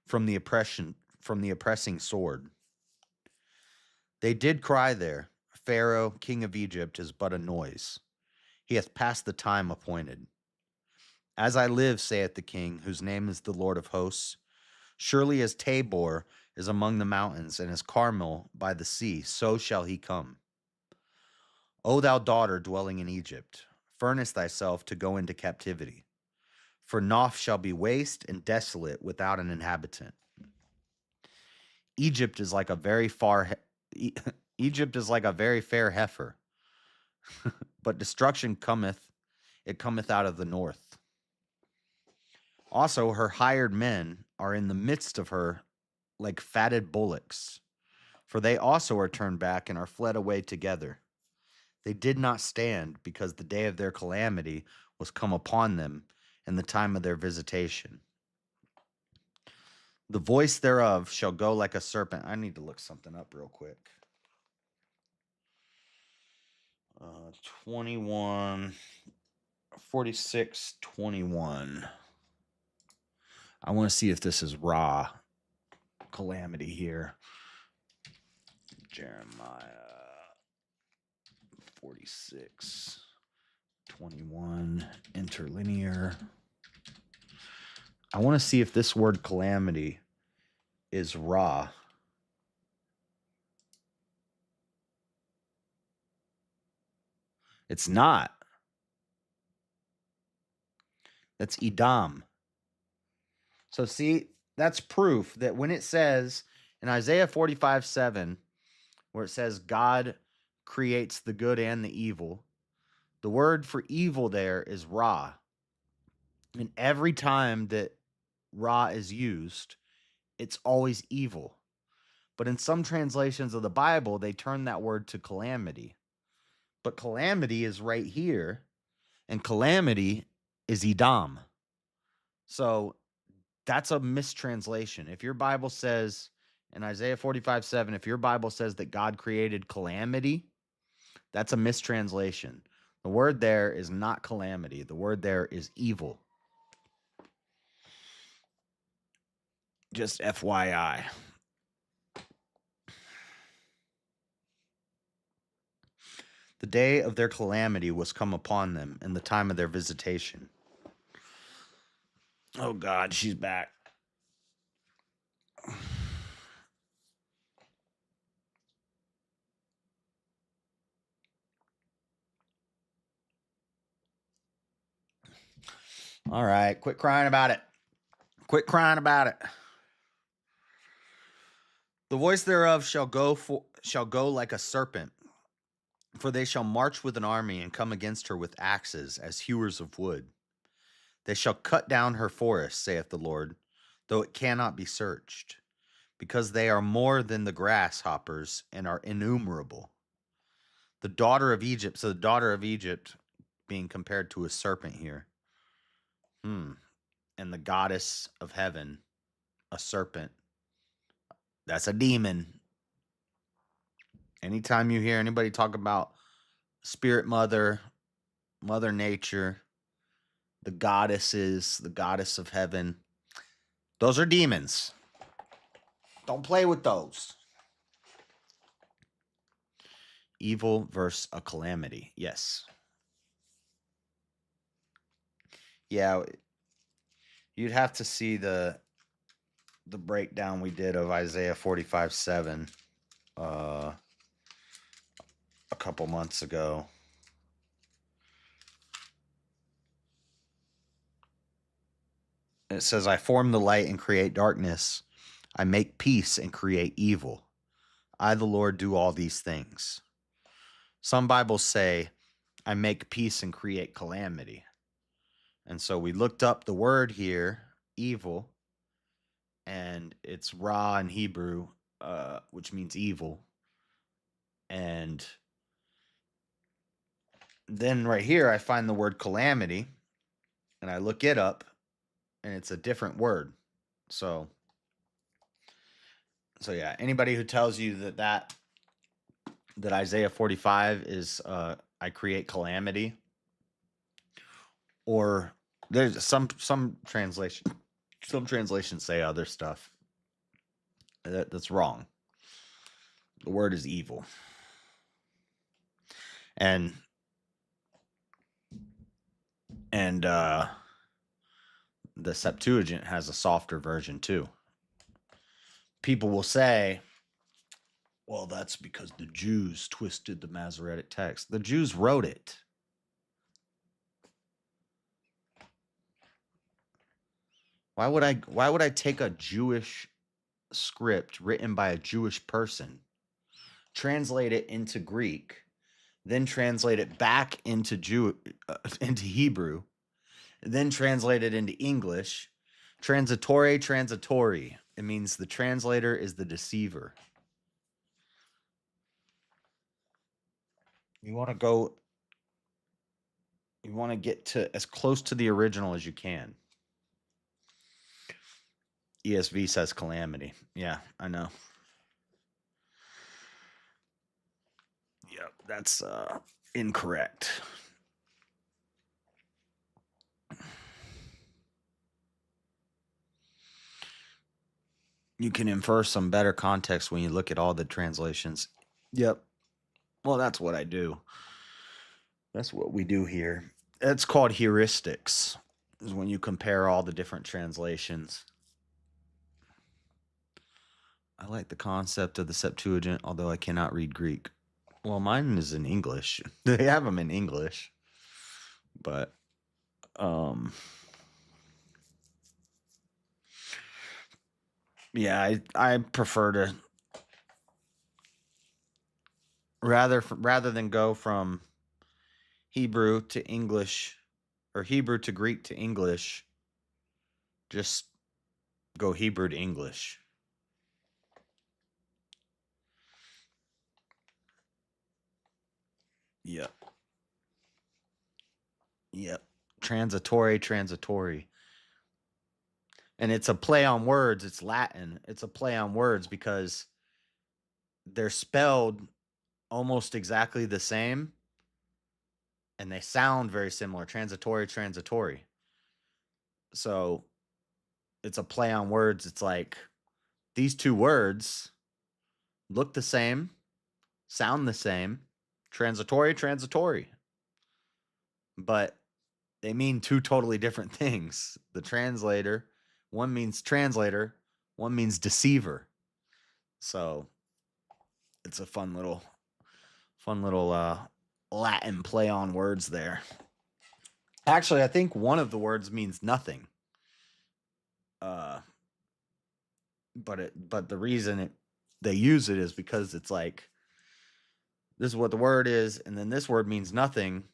from the oppressing sword. They did cry there, Pharaoh, king of Egypt, is but a noise. He hath passed the time appointed. As I live, saith the king, whose name is the Lord of hosts, surely as Tabor is among the mountains, and as Carmel by the sea, so shall he come. O thou daughter dwelling in Egypt, furnish thyself to go into captivity. For Noph shall be waste and desolate without an inhabitant. Egypt is like a very Egypt is like a very fair heifer, but destruction cometh out of the north. Also, her hired men are in the midst of her like fatted bullocks, for they also are turned back and are fled away together. They did not stand, because the day of their calamity was come upon them, and the time of their visitation. The voice thereof shall go like a serpent. I need to look something up real quick. 21, 46, 21. I want to see if this is raw calamity here. Jeremiah 46, 21, interlinear. I want to see if this word calamity is raw. It's not. That's Edom. So see, that's proof that when it says in Isaiah 45:7, where it says God creates the good and the evil, the word for evil there is Ra. And every time that Ra is used, it's always evil. But in some translations of the Bible, they turn that word to calamity. But calamity is right here, and calamity is Edom. So that's a mistranslation. If your Bible says in Isaiah 45:7, if your Bible says that God created calamity, that's a mistranslation. The word there is not calamity. The word there is evil. Just FYI. The day of their calamity was come upon them in the time of their visitation. Oh God, she's back. All right, quit crying about it. Quit crying about it. The voice thereof shall go like a serpent, for they shall march with an army and come against her with axes as hewers of wood. They shall cut down her forest, saith the Lord, though it cannot be searched, because they are more than the grasshoppers and are innumerable. The daughter of Egypt, so the daughter of Egypt being compared to a serpent here. And the goddess of heaven, a serpent. That's a demon. Anytime you hear anybody talk about spirit mother, mother nature, the goddesses, the goddess of heaven, those are demons. Don't play with those. Evil versus a calamity. Yes. Yeah, you'd have to see the breakdown we did of Isaiah 45:7 a couple months ago. It says, I form the light and create darkness. I make peace and create evil. I, the Lord, do all these things. Some Bibles say, I make peace and create calamity. And so we looked up the word here, evil, and it's Ra in Hebrew, which means evil. And then right here, I find the word calamity, and I look it up, and it's a different word. So yeah, anybody who tells you that Isaiah 45 is I create calamity, or there's some translations say other stuff. That's wrong. The word is evil. And the Septuagint has a softer version too. People will say, well, that's because the Jews twisted the Masoretic text. The Jews wrote it. Why would I take a Jewish script written by a Jewish person, translate it into Greek, then translate it back into Hebrew, then translate it into English? Transitory. It means the translator is the deceiver. You want to get to as close to the original as you can. ESV says calamity. Yeah, I know. Yep, that's incorrect. You can infer some better context when you look at all the translations. Yep. Well, that's what I do. That's what we do here. It's called heuristics, is when you compare all the different translations. I like the concept of the Septuagint, although I cannot read Greek. Well, mine is in English. They have them in English, but um, yeah, I prefer to rather than go from Hebrew to English or Hebrew to Greek to English, just go Hebrew to English. Yep. Yep. Transitory. And it's a play on words. It's Latin. It's a play on words because they're spelled almost exactly the same and they sound very similar. Transitory. So it's a play on words. It's like these two words look the same, sound the same, transitory, but they mean two totally different things. The translator, one means translator, one means deceiver. So it's a fun little Latin play on words there. Actually, I think one of the words means nothing. Uh, but the reason they use it is because it's like this is what the word is, and then this word means nothing,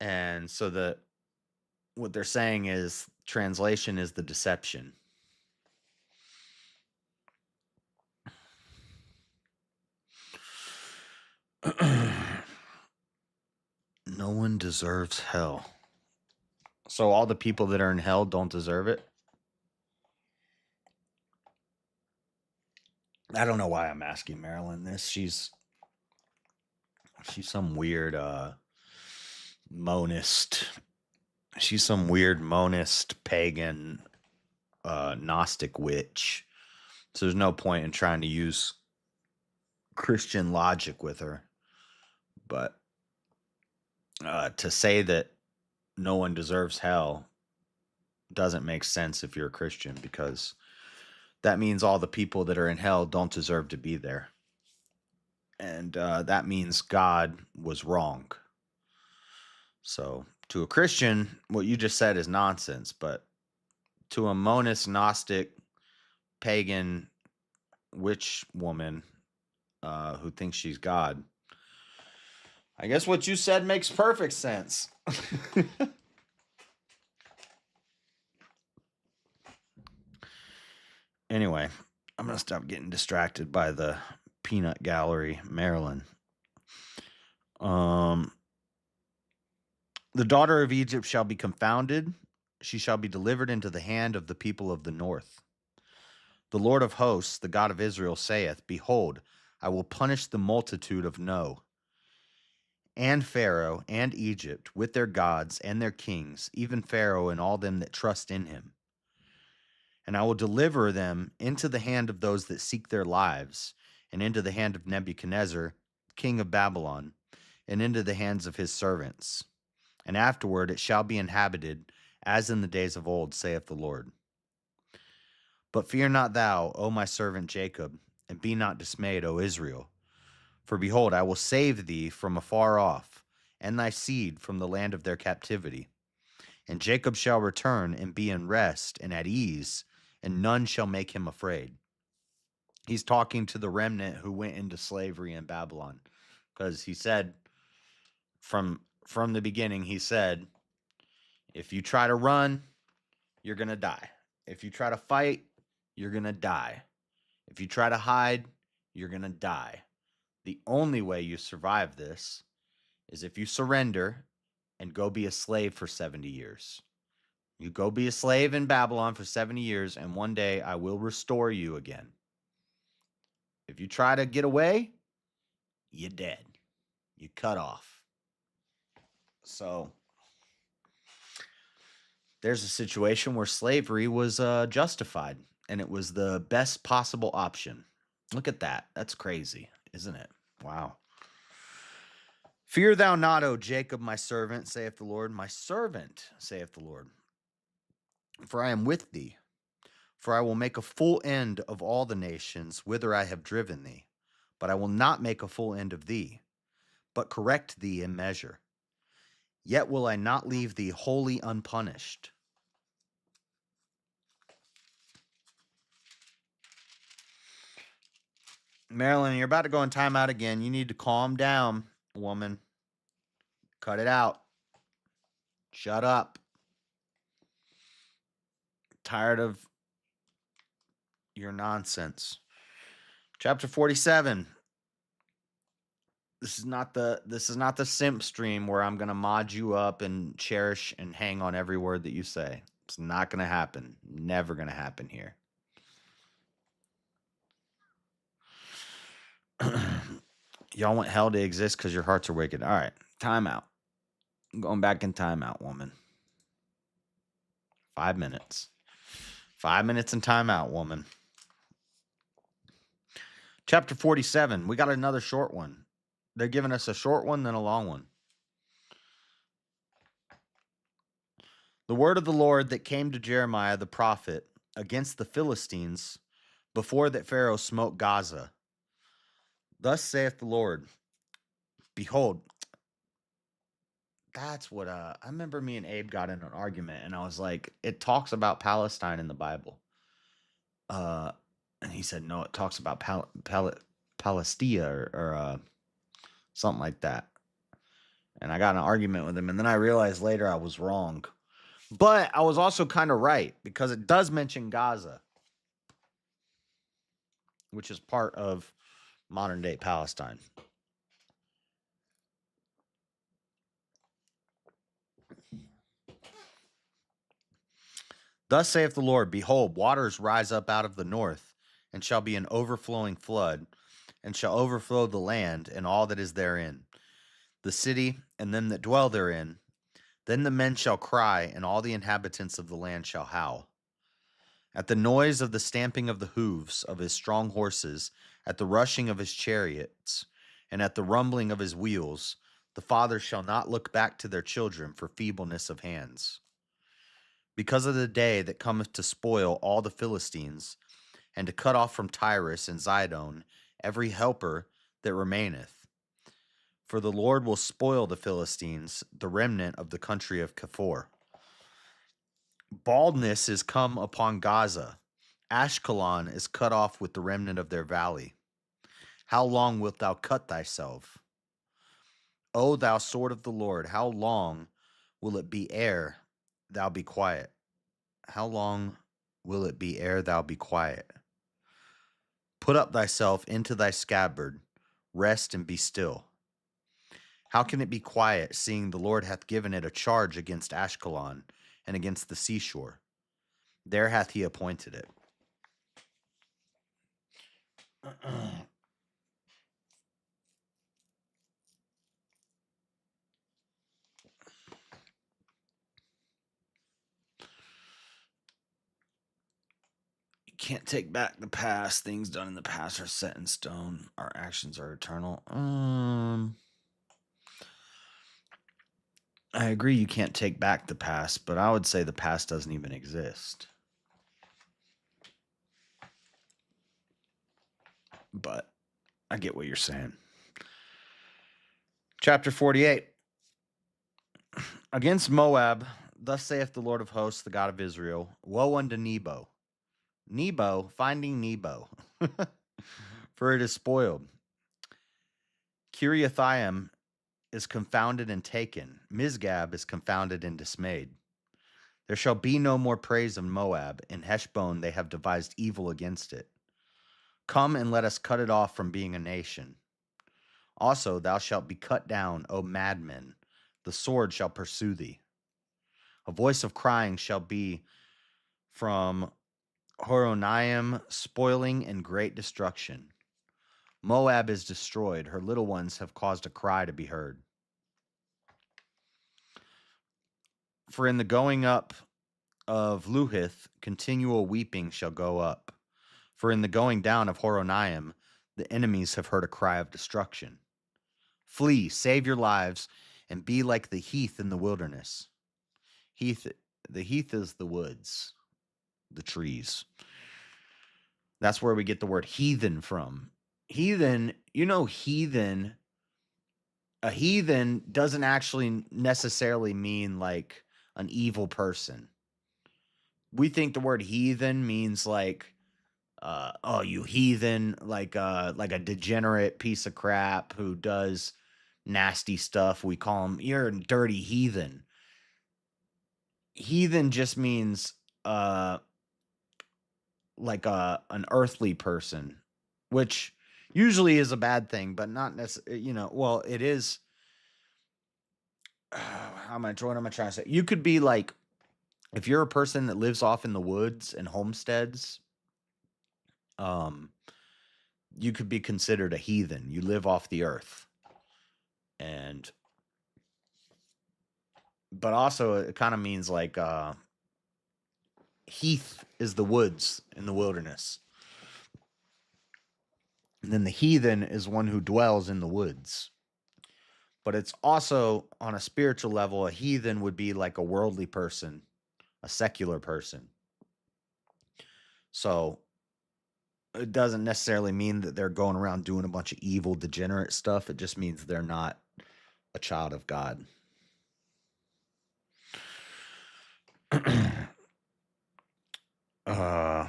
and so what they're saying is translation is the deception. No one deserves hell. So all the people that are in hell don't deserve it? I don't know why I'm asking Marilyn this. She's some weird monist. She's some weird monist pagan Gnostic witch. So there's no point in trying to use Christian logic with her. But to say that no one deserves hell doesn't make sense if you're a Christian, because that means all the people that are in hell don't deserve to be there. And that means God was wrong. So to a Christian, what you just said is nonsense. But to a monist, Gnostic, pagan witch woman who thinks she's God, I guess what you said makes perfect sense. Anyway, I'm going to stop getting distracted by the peanut gallery, Maryland. The daughter of Egypt shall be confounded. She shall be delivered into the hand of the people of the north. The Lord of hosts, the God of Israel, saith, Behold, I will punish the multitude of No, and Pharaoh, and Egypt, with their gods and their kings, even Pharaoh and all them that trust in him. And I will deliver them into the hand of those that seek their lives, and into the hand of Nebuchadnezzar, king of Babylon, and into the hands of his servants. And afterward it shall be inhabited, as in the days of old, saith the Lord. But fear not thou, O my servant Jacob, and be not dismayed, O Israel. For behold, I will save thee from afar off, and thy seed from the land of their captivity. And Jacob shall return and be in rest and at ease, and none shall make him afraid. He's talking to the remnant who went into slavery in Babylon, because he said from the beginning, he said, if you try to run, you're going to die. If you try to fight, you're going to die. If you try to hide, you're going to die. The only way you survive this is if you surrender and go be a slave for 70 years. You go be a slave in Babylon for 70 years, and one day I will restore you again. If you try to get away, you're dead. You're cut off. So there's a situation where slavery was justified, and it was the best possible option. Look at that. That's crazy, isn't it? Wow. Fear thou not, O Jacob, my servant, saith the Lord. My servant, saith the Lord. For I am with thee. For I will make a full end of all the nations whither I have driven thee. but I will not make a full end of thee, but correct thee in measure. Yet will I not leave thee wholly unpunished. Marilyn, you're about to go in timeout again. You need to calm down, woman. Cut it out. Shut up. Tired of your nonsense. Chapter 47. This is not the simp stream where I'm gonna mod you up and cherish and hang on every word that you say. It's not gonna happen. Never gonna happen here. Y'all want hell to exist because your hearts are wicked. All right, timeout. I'm going back in timeout, woman. 5 minutes. 5 minutes in timeout, woman. Chapter 47. We got another short one. They're giving us a short one, then a long one. The word of the Lord that came to Jeremiah the prophet against the Philistines before that Pharaoh smote Gaza. Thus saith the Lord, behold, that's what I remember me and Abe got in an argument, and I was like, it talks about Palestine in the Bible. And he said, no, it talks about Palestia or something like that. And I got in an argument with him, and then I realized later I was wrong. But I was also kind of right, because it does mention Gaza, which is part of modern day Palestine. Thus saith the Lord, behold, waters rise up out of the north, and shall be an overflowing flood, and shall overflow the land and all that is therein, the city and them that dwell therein. Then the men shall cry, and all the inhabitants of the land shall howl. At the noise of the stamping of the hoofs of his strong horses, at the rushing of his chariots, and at the rumbling of his wheels, the fathers shall not look back to their children for feebleness of hands. Because of the day that cometh to spoil all the Philistines, and to cut off from Tyrus and Zidon every helper that remaineth. For the Lord will spoil the Philistines, the remnant of the country of Kaphor. Baldness is come upon Gaza. Ashkelon is cut off with the remnant of their valley. How long wilt thou cut thyself? O thou sword of the Lord, how long will it be ere thou be quiet? How long will it be ere thou be quiet? Put up thyself into thy scabbard, rest and be still. How can it be quiet, seeing the Lord hath given it a charge against Ashkelon and against the seashore? There hath he appointed it. You can't take back the past. Things done in the past are set in stone. Our actions are eternal. I agree you can't take back the past, but I would say the past doesn't even exist. But I get what you're saying. Chapter 48. Against Moab, thus saith the Lord of hosts, the God of Israel, woe unto Nebo. Nebo, finding Nebo, for it is spoiled. Kiriathaim is confounded and taken. Mizgab is confounded and dismayed. There shall be no more praise of Moab. In Heshbon they have devised evil against it. Come and let us cut it off from being a nation. Also thou shalt be cut down, O madmen. The sword shall pursue thee. A voice of crying shall be from Horonaim, spoiling and great destruction. Moab is destroyed. Her little ones have caused a cry to be heard. For in the going up of Luhith, continual weeping shall go up. For in the going down of Horonaim, the enemies have heard a cry of destruction. Flee, save your lives, and be like the heath in the wilderness. The heath is the woods, the trees. That's where we get the word heathen from. Heathen, a heathen doesn't actually necessarily mean like an evil person. We think the word heathen means like oh, you heathen, like a degenerate piece of crap who does nasty stuff. We call him, you're a dirty heathen. Heathen just means uh like an earthly person, which usually is a bad thing, but not necessarily, well, it is. What am I trying to say? You could be like, if you're a person that lives off in the woods and homesteads, um, you could be considered a heathen. You live off the earth. And, but also it kind of means like, heath is the woods in the wilderness. And then the heathen is one who dwells in the woods. But it's also on a spiritual level, a heathen would be like a worldly person, a secular person. So it doesn't necessarily mean that they're going around doing a bunch of evil, degenerate stuff. It just means they're not a child of God. uh,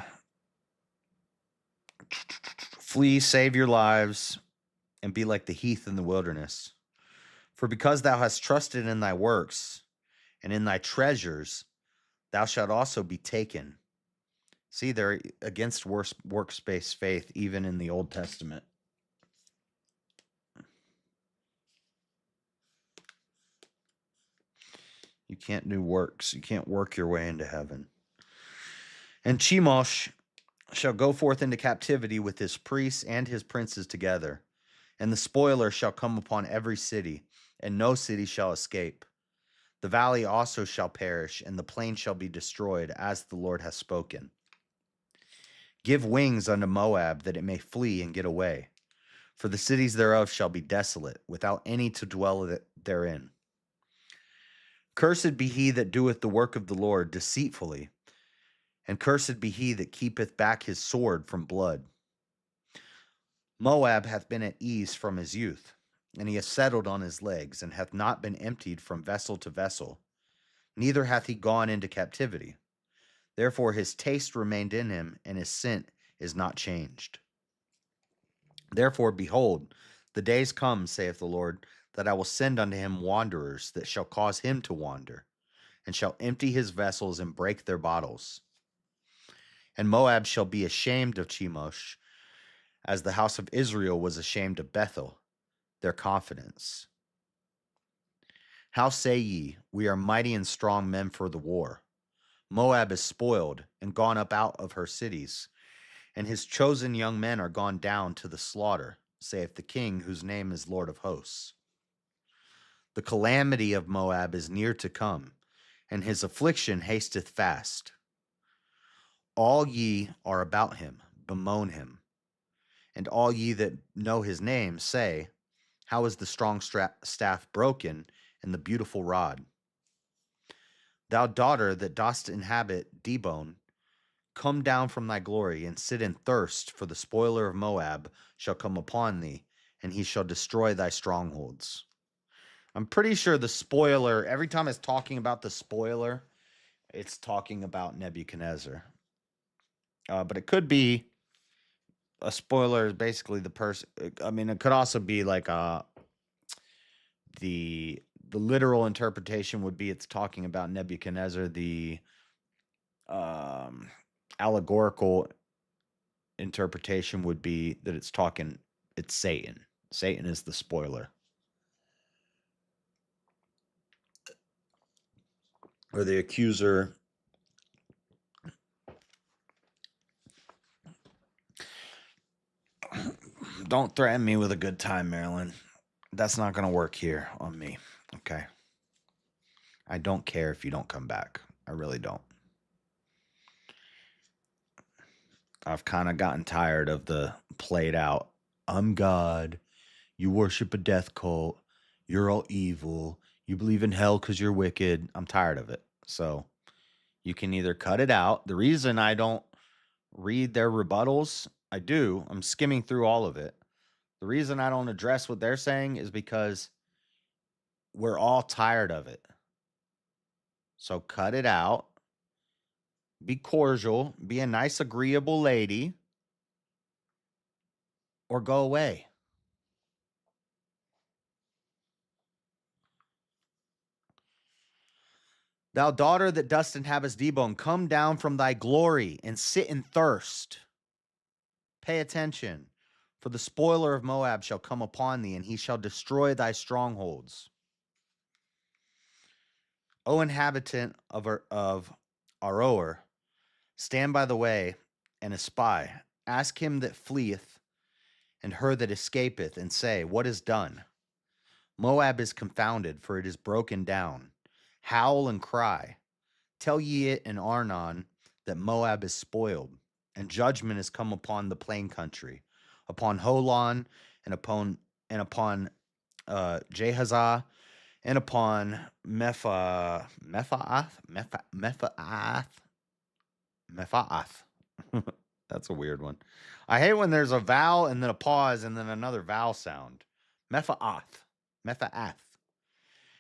Flee, save your lives, and be like the heath in the wilderness. For because thou hast trusted in thy works and in thy treasures, thou shalt also be taken. See, they're against works-based faith, even in the Old Testament. You can't do works. You can't work your way into heaven. And Chemosh shall go forth into captivity with his priests and his princes together. And the spoiler shall come upon every city, and no city shall escape. The valley also shall perish, and the plain shall be destroyed, as the Lord hath spoken. Give wings unto Moab, that it may flee and get away. For the cities thereof shall be desolate, without any to dwell therein. Cursed be he that doeth the work of the Lord deceitfully, and cursed be he that keepeth back his sword from blood. Moab hath been at ease from his youth, and he hath settled on his legs, and hath not been emptied from vessel to vessel, neither hath he gone into captivity. Therefore his taste remained in him, and his scent is not changed. Therefore, behold, the days come, saith the Lord, that I will send unto him wanderers, that shall cause him to wander, and shall empty his vessels and break their bottles. And Moab shall be ashamed of Chemosh, as the house of Israel was ashamed of Bethel, their confidence. How say ye, we are mighty and strong men for the war? Moab is spoiled and gone up out of her cities, and his chosen young men are gone down to the slaughter, saith the king, whose name is Lord of hosts. The calamity of Moab is near to come, and his affliction hasteth fast. All ye are about him, bemoan him. And all ye that know his name say, how is the strong staff broken, and the beautiful rod? Thou daughter that dost inhabit Dibon, come down from thy glory, and sit in thirst, for the spoiler of Moab shall come upon thee, and he shall destroy thy strongholds. I'm pretty sure the spoiler, every time it's talking about the spoiler, it's talking about Nebuchadnezzar. But it could be a spoiler is basically the person. I mean, it could also be like the literal interpretation would be it's talking about Nebuchadnezzar. The um, allegorical interpretation would be that it's Satan. Satan is the spoiler. Or the accuser. Don't threaten me with a good time, Marilyn. That's not going to work here on me. Okay. I don't care if you don't come back. I really don't. I've kind of gotten tired of the played out, I'm God. You worship a death cult. You're all evil. You believe in hell because you're wicked. I'm tired of it. So you can either cut it out. The reason I don't read their rebuttals, I do. I'm skimming through all of it. The reason I don't address what they're saying is because we're all tired of it. So cut it out. Be cordial. Be a nice, agreeable lady, or go away. Thou daughter that dost inhabit Dibon, come down from thy glory and sit in thirst. Pay attention, for the spoiler of Moab shall come upon thee, and he shall destroy thy strongholds. O inhabitant of Aroer, stand by the way and espy. Ask him that fleeth and her that escapeth, and say, what is done? Moab is confounded, for it is broken down. Howl and cry. Tell ye it in Arnon that Moab is spoiled, and judgment is come upon the plain country, upon Holon, and upon Jehazah, and upon Mephaath. That's a weird one. I hate when there's a vowel and then a pause and then another vowel sound. Mephaath.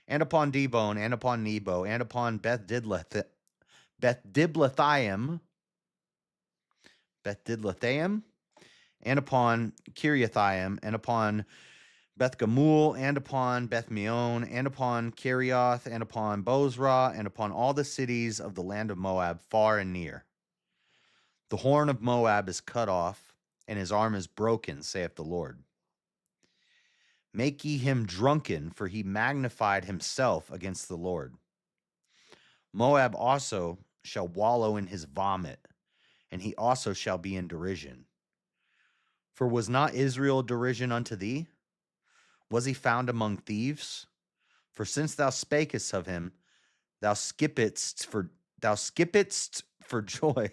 And upon Dibon, and upon Nebo, and upon Beth-Diblathaim, and upon Kiriathaim, and upon Beth Gamul, and upon Beth Meon, and upon Kerioth, and upon Bozrah, and upon all the cities of the land of Moab, far and near. The horn of Moab is cut off, and his arm is broken, saith the Lord. Make ye him drunken, for he magnified himself against the Lord. Moab also shall wallow in his vomit, and he also shall be in derision. For was not Israel derision unto thee? Was he found among thieves? For since thou spakest of him, thou skippedst for joy.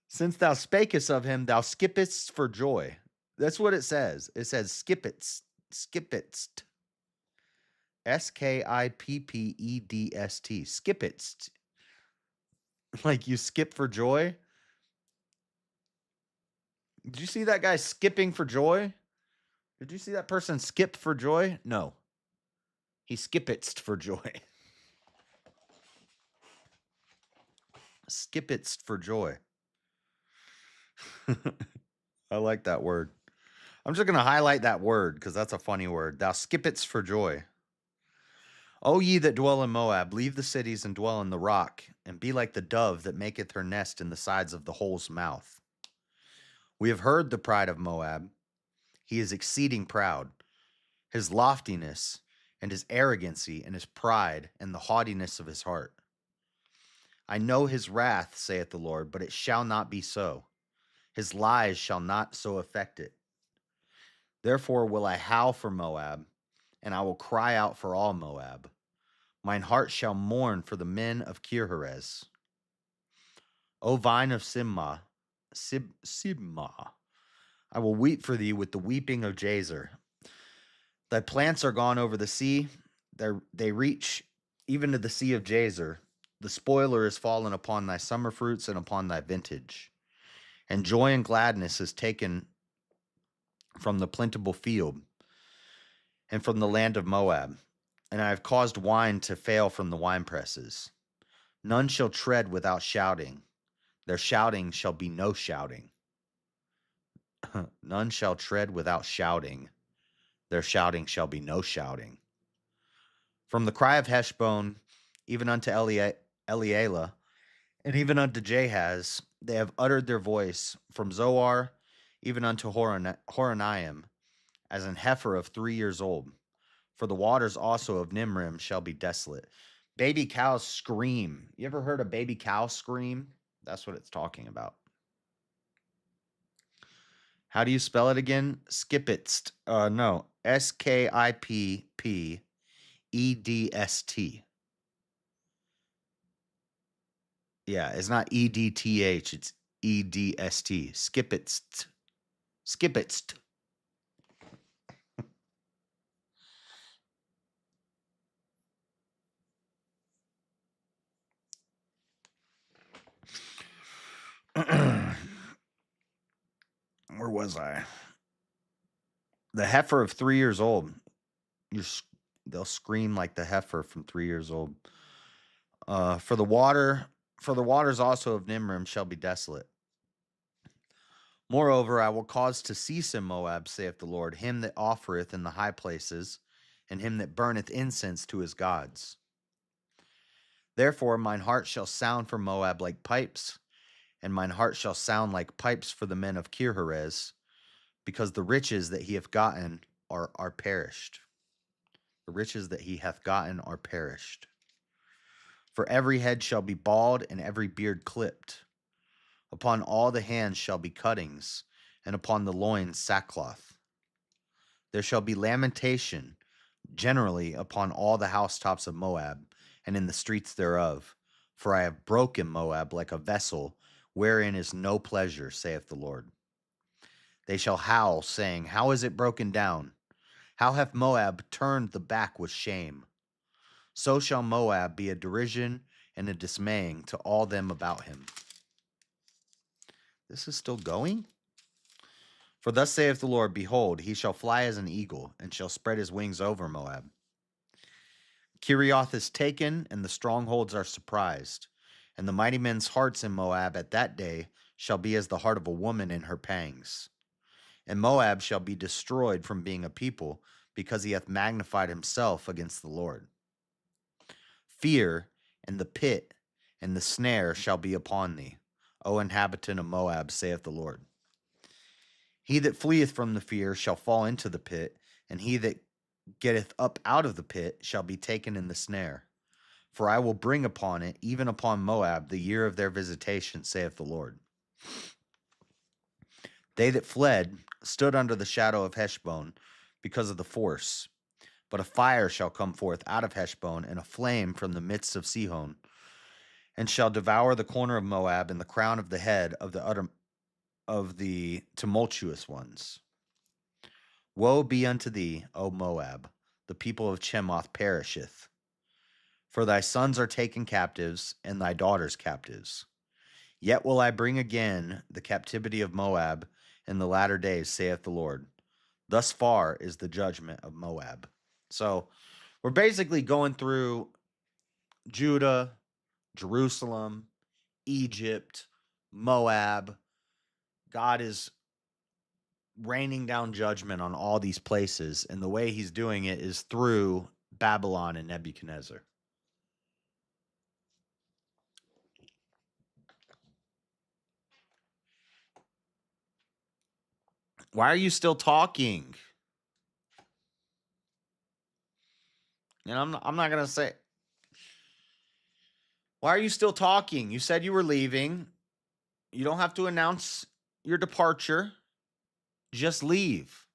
Since thou spakest of him, thou skippedst for joy. That's what it says. It says skippedst. Skippedst. Skippedst. Like you skip for joy. Did you see that guy skipping for joy? Did you see that person skip for joy? No. He skippedst for joy. Skippedst for joy. I like that word. I'm just going to highlight that word because that's a funny word. Thou skippedst for joy. O ye that dwell in Moab, leave the cities and dwell in the rock, and be like the dove that maketh her nest in the sides of the hole's mouth. We have heard the pride of Moab. He is exceeding proud. His loftiness and his arrogancy and his pride and the haughtiness of his heart. I know his wrath, saith the Lord, but it shall not be so. His lies shall not so affect it. Therefore will I howl for Moab, and I will cry out for all Moab. Mine heart shall mourn for the men of Kirheres. O vine of Sibmah, I will weep for thee with the weeping of Jazer. Thy plants are gone over the sea. They reach even to the sea of Jazer. The spoiler is fallen upon thy summer fruits and upon thy vintage. And joy and gladness is taken from the plentiful field and from the land of Moab. And I have caused wine to fail from the winepresses. None shall tread without shouting. Their shouting shall be no shouting. None shall tread without shouting. Their shouting shall be no shouting. From the cry of Heshbon, even unto Eliela, and even unto Jahaz, they have uttered their voice. From Zoar, even unto Horonaim, as an heifer of 3 years old. For the waters also of Nimrim shall be desolate. Baby cows scream. You ever heard a baby cow scream? That's what it's talking about. How do you spell it again? Skippedst. No. Skippedst. Yeah, it's not EDTH. It's EDST. Skippedst. Skippedst. We're was I? The heifer of 3 years old. You're, they'll scream like the heifer from 3 years old. For the waters also of Nimrim shall be desolate. Moreover, I will cause to cease in Moab, saith the Lord, him that offereth in the high places, and him that burneth incense to his gods. Therefore mine heart shall sound for Moab like pipes, and mine heart shall sound like pipes for the men of Kirheres, because the riches that he hath gotten are perished. The riches that he hath gotten are perished. For every head shall be bald, and every beard clipped. Upon all the hands shall be cuttings, and upon the loins sackcloth. There shall be lamentation generally upon all the housetops of Moab, and in the streets thereof. For I have broken Moab like a vessel, wherein is no pleasure, saith the Lord. They shall howl, saying, how is it broken down? How hath Moab turned the back with shame? So shall Moab be a derision and a dismaying to all them about him. This is still going? For thus saith the Lord, behold, he shall fly as an eagle, and shall spread his wings over Moab. Kirioth is taken, and the strongholds are surprised. And the mighty men's hearts in Moab at that day shall be as the heart of a woman in her pangs. And Moab shall be destroyed from being a people, because he hath magnified himself against the Lord. Fear and the pit and the snare shall be upon thee, O inhabitant of Moab, saith the Lord. He that fleeth from the fear shall fall into the pit, and he that getteth up out of the pit shall be taken in the snare. For I will bring upon it, even upon Moab, the year of their visitation, saith the Lord. They that fled stood under the shadow of Heshbon because of the force. But a fire shall come forth out of Heshbon, and a flame from the midst of Sihon, and shall devour the corner of Moab and the crown of the head of the tumultuous ones. Woe be unto thee, O Moab! The people of Chemoth perisheth. For thy sons are taken captives, and thy daughters captives. Yet will I bring again the captivity of Moab in the latter days, saith the Lord. Thus far is the judgment of Moab. So we're basically going through Judah, Jerusalem, Egypt, Moab. God is raining down judgment on all these places, and the way he's doing it is through Babylon and Nebuchadnezzar. Why are you still talking? And I'm not going to say. Why are you still talking? You said you were leaving. You don't have to announce your departure. Just leave.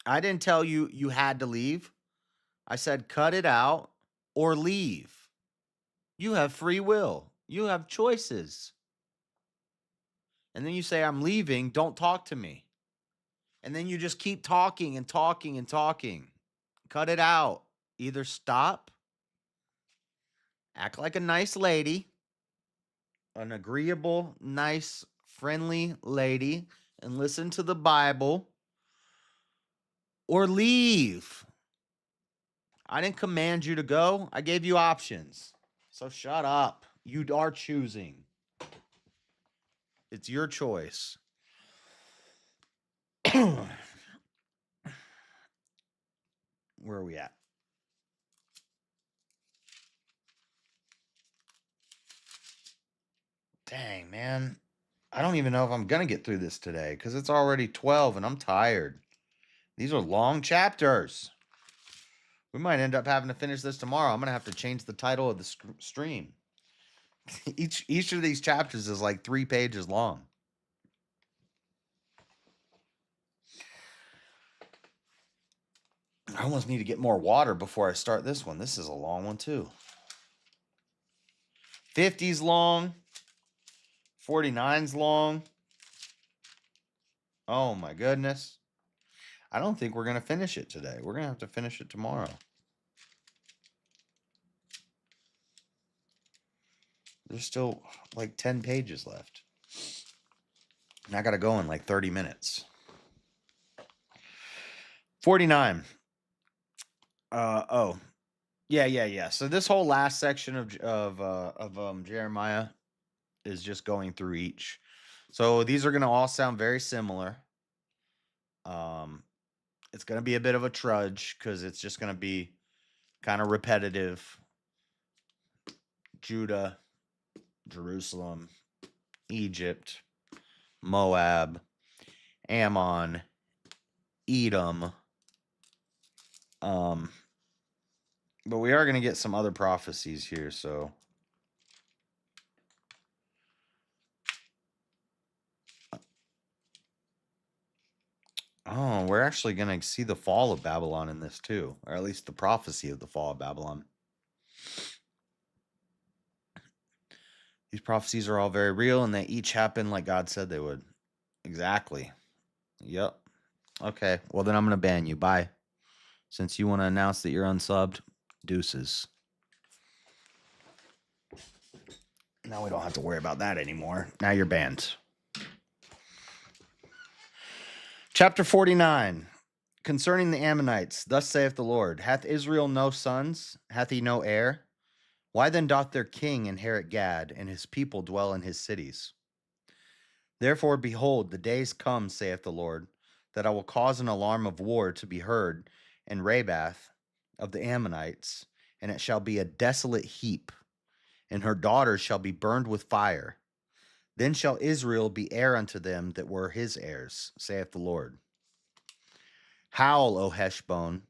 I didn't tell you you had to leave. I said cut it out or leave. You have free will. You have choices. And then you say, I'm leaving. Don't talk to me. And then you just keep talking and talking and talking. Cut it out. Either stop, act like a nice lady, an agreeable, nice, friendly lady, and listen to the Bible, or leave. I didn't command you to go. I gave you options. So shut up. You are choosing. It's your choice. Where are we at? Dang, man. I don't even know if I'm going to get through this today because it's already 12 and I'm tired. These are long chapters. We might end up having to finish this tomorrow. I'm going to have to change the title of the stream. Each of these chapters is like 3 pages long. I almost need to get more water before I start this one. This is a long one too. 50's long. 49's long. Oh my goodness. I don't think we're going to finish it today. We're going to have to finish it tomorrow. There's still like 10 pages left. And I got to go in like 30 minutes. 49. Oh. Yeah. So this whole last section of Jeremiah is just going through each. So these are going to all sound very similar. It's going to be a bit of a trudge because it's just going to be kind of repetitive. Judah, Jerusalem, Egypt, Moab, Ammon, Edom. But we are going to get some other prophecies here, so oh, we're actually going to see the fall of Babylon in this too, or at least the prophecy of the fall of Babylon. These prophecies are all very real and they each happen like God said they would. Exactly. Yep. Okay. Well, then I'm going to ban you. Bye. Since you want to announce that you're unsubbed, deuces. Now we don't have to worry about that anymore. Now you're banned. Chapter 49. Concerning the Ammonites, thus saith the Lord, hath Israel no sons? Hath he no heir? Why then doth their king inherit Gad, and his people dwell in his cities? Therefore, behold, the days come, saith the Lord, that I will cause an alarm of war to be heard in Rabath of the Ammonites, and it shall be a desolate heap, and her daughters shall be burned with fire. Then shall Israel be heir unto them that were his heirs, saith the Lord. Howl, O Heshbon,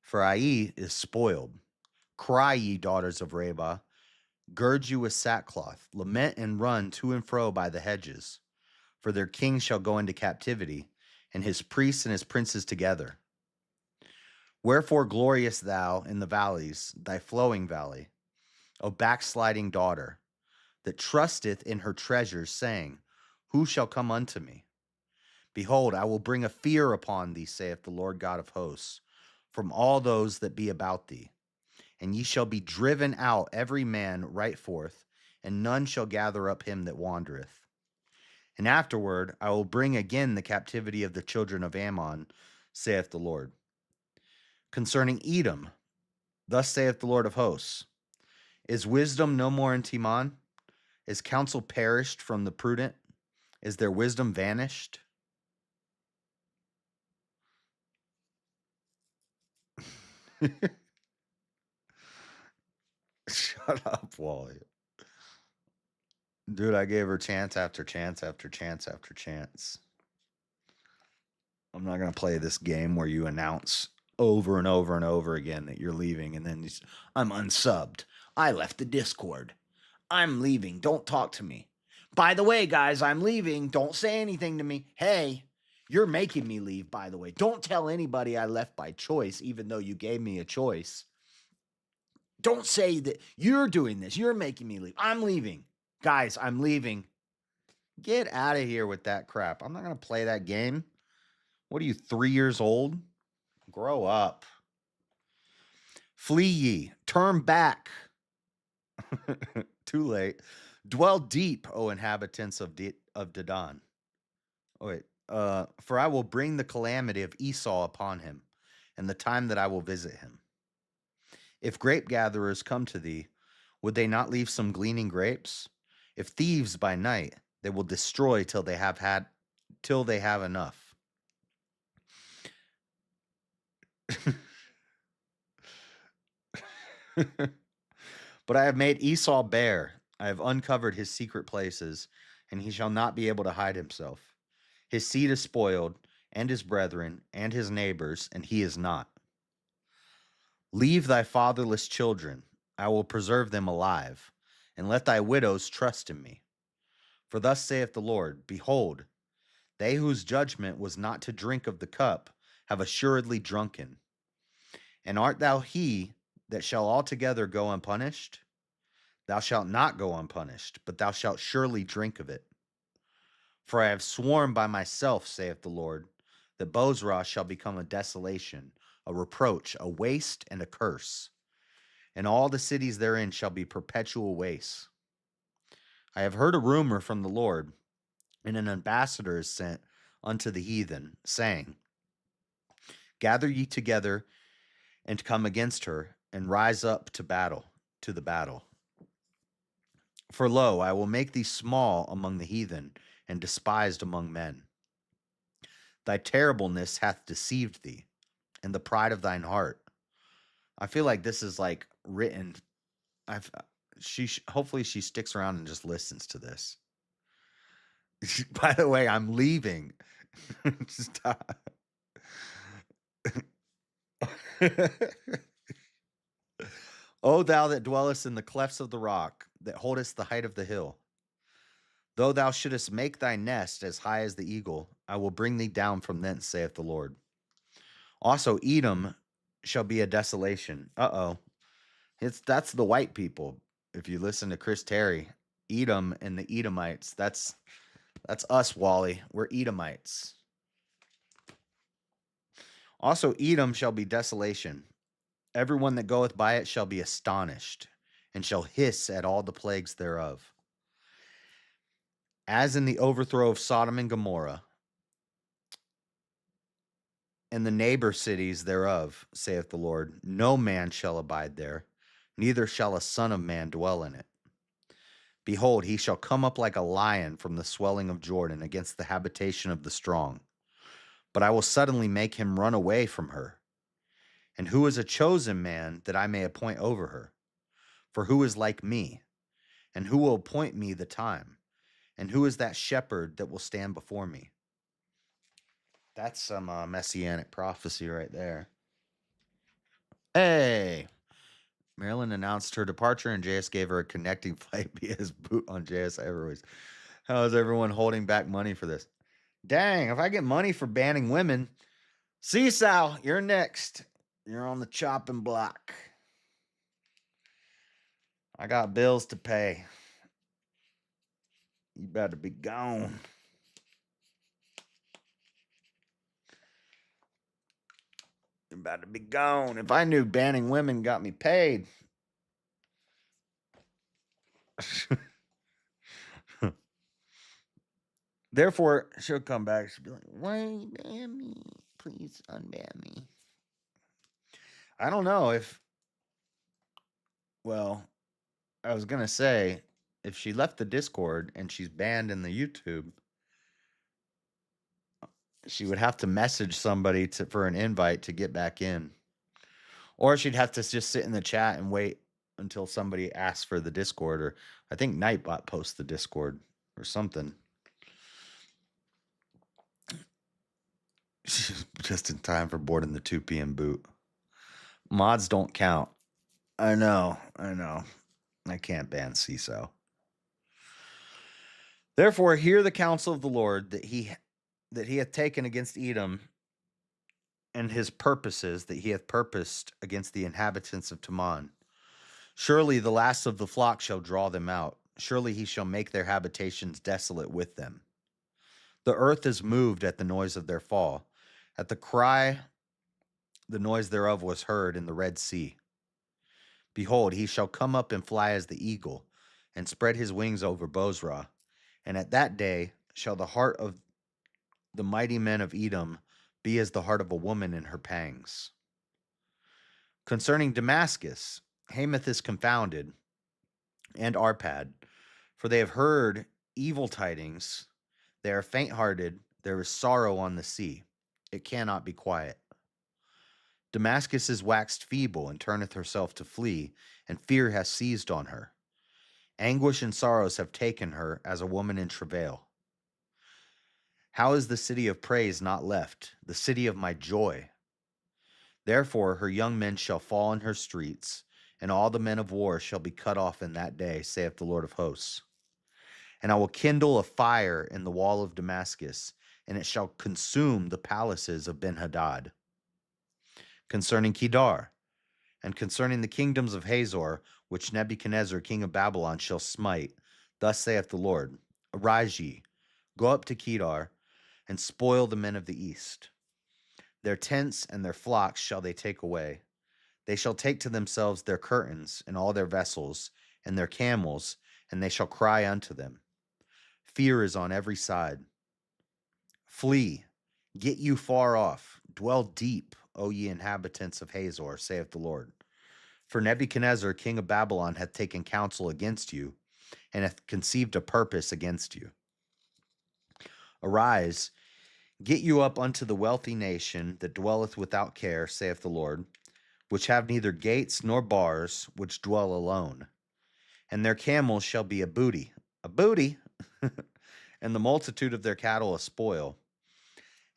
for Ai is spoiled. Cry, ye daughters of Rabah, gird you with sackcloth, lament and run to and fro by the hedges. For their king shall go into captivity, and his priests and his princes together. Wherefore glorious thou in the valleys, thy flowing valley, O backsliding daughter, that trusteth in her treasures, saying, who shall come unto me? Behold, I will bring a fear upon thee, saith the Lord God of hosts, from all those that be about thee. And ye shall be driven out every man right forth, and none shall gather up him that wandereth. And afterward I will bring again the captivity of the children of Ammon, saith the Lord. Concerning Edom, thus saith the Lord of hosts, is wisdom no more in Teman? Is counsel perished from the prudent? Is their wisdom vanished? Shut up, Wally. Dude, I gave her chance after chance after chance after chance. I'm not going to play this game where you announce over and over and over again that you're leaving and then I'm unsubbed. I left the Discord. I'm leaving. Don't talk to me. By the way, guys, I'm leaving. Don't say anything to me. Hey, you're making me leave, by the way. Don't tell anybody I left by choice, even though you gave me a choice. Don't say that you're doing this. You're making me leave. I'm leaving. Guys, I'm leaving. Get out of here with that crap. I'm not going to play that game. What are you, 3 years old? Grow up. Flee ye. Turn back. Too late. Dwell deep, O inhabitants of Dedan. Oh, wait. For I will bring the calamity of Esau upon him, and the time that I will visit him. If grape gatherers come to thee, would they not leave some gleaning grapes? If thieves by night, they will destroy till they have enough. But I have made Esau bare. I have uncovered his secret places, and he shall not be able to hide himself. His seed is spoiled, and his brethren, and his neighbors, and he is not. Leave thy fatherless children. I will preserve them alive, and let thy widows trust in me. For thus saith the Lord, behold, they whose judgment was not to drink of the cup have assuredly drunken. And art thou he that shall altogether go unpunished? Thou shalt not go unpunished, but thou shalt surely drink of it. For I have sworn by myself, saith the Lord, that Bozrah shall become a desolation, a reproach, a waste, and a curse. And all the cities therein shall be perpetual wastes. I have heard a rumor from the Lord, and an ambassador is sent unto the heathen, saying, Gather ye together and come against her, and rise up to the battle. For lo, I will make thee small among the heathen, and despised among men. Thy terribleness hath deceived thee, and the pride of thine heart. I feel like this is like written. I've hopefully she sticks around and just listens to this. By the way, I'm leaving. Stop. O thou that dwellest in the clefts of the rock, that holdest the height of the hill, though thou shouldest make thy nest as high as the eagle, I will bring thee down from thence, saith the Lord. Also, Edom shall be a desolation. That's the white people. If you listen to Chris Terry, Edom and the Edomites, that's us, Wally. We're Edomites. Also, Edom shall be desolation. Everyone that goeth by it shall be astonished, and shall hiss at all the plagues thereof. As in the overthrow of Sodom and Gomorrah, and the neighbor cities thereof, saith the Lord, no man shall abide there, neither shall a son of man dwell in it. Behold, he shall come up like a lion from the swelling of Jordan against the habitation of the strong. But I will suddenly make him run away from her. And who is a chosen man that I may appoint over her? For who is like me? And who will appoint me the time? And who is that shepherd that will stand before me? That's some messianic prophecy right there. Hey! Marilyn announced her departure, and JS gave her a connecting flight via his boot on JS Airways. How is everyone holding back money for this? Dang, if I get money for banning women, see, Sal, you're next. You're on the chopping block. I got bills to pay. You better be gone. You better be gone. If I knew banning women got me paid. Therefore, she'll come back. She'll be like, why ban me? Please unban me. I don't know if, well, I was going to say, if she left the Discord and she's banned in the YouTube, she would have to message somebody for an invite to get back in. Or she'd have to just sit in the chat and wait until somebody asks for the Discord. Or I think Nightbot posts the Discord or something. Just in time for boarding the 2 p.m. boot. Mods don't count. I know. I can't ban CISO. Therefore, hear the counsel of the Lord that he hath taken against Edom, and his purposes that he hath purposed against the inhabitants of Teman. Surely the last of the flock shall draw them out. Surely he shall make their habitations desolate with them. The earth is moved at the noise of their fall. At the cry, the noise thereof was heard in the Red Sea. Behold, he shall come up and fly as the eagle, and spread his wings over Bozrah. And at that day shall the heart of the mighty men of Edom be as the heart of a woman in her pangs. Concerning Damascus, Hamath is confounded, and Arpad, for they have heard evil tidings. They are faint-hearted. There is sorrow on the sea. It cannot be quiet. Damascus is waxed feeble and turneth herself to flee, and fear has seized on her. Anguish and sorrows have taken her as a woman in travail. How is the city of praise not left, the city of my joy? Therefore her young men shall fall in her streets, and all the men of war shall be cut off in that day, saith the Lord of hosts. And I will kindle a fire in the wall of Damascus, and it shall consume the palaces of Ben-Hadad. Concerning Kedar, and concerning the kingdoms of Hazor, which Nebuchadnezzar king of Babylon shall smite, thus saith the Lord, Arise ye, go up to Kedar, and spoil the men of the east. Their tents and their flocks shall they take away. They shall take to themselves their curtains and all their vessels, and their camels, and they shall cry unto them. Fear is on every side. Flee, get you far off, dwell deep, O ye inhabitants of Hazor, saith the Lord. For Nebuchadnezzar, king of Babylon, hath taken counsel against you, and hath conceived a purpose against you. Arise, get you up unto the wealthy nation that dwelleth without care, saith the Lord, which have neither gates nor bars, which dwell alone. And their camels shall be a booty, and the multitude of their cattle a spoil.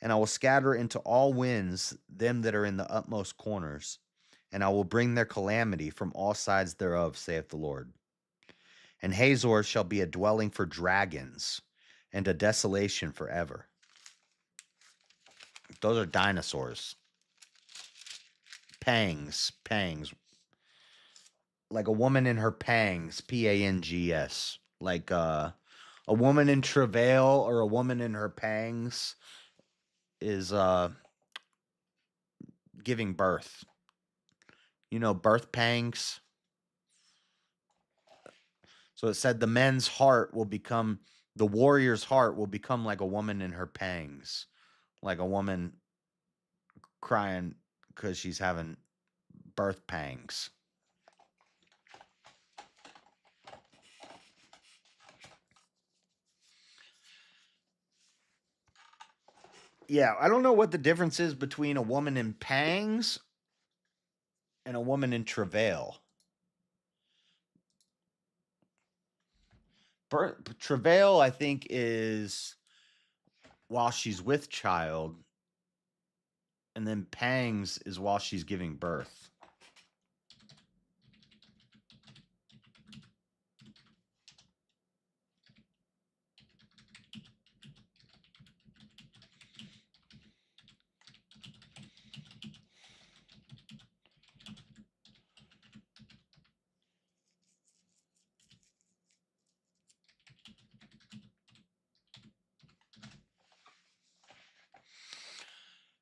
And I will scatter into all winds them that are in the utmost corners, and I will bring their calamity from all sides thereof, saith the Lord. And Hazor shall be a dwelling for dragons, and a desolation forever. Those are dinosaurs. Pangs. Like a woman in her pangs, Pangs. Like a woman in travail or a woman in her pangs is giving birth. You know, birth pangs. So it said the warrior's heart will become like a woman in her pangs, like a woman crying because she's having birth pangs. Yeah, I don't know what the difference is between a woman in pangs and a woman in travail. Travail, I think, is while she's with child, and then pangs is while she's giving birth.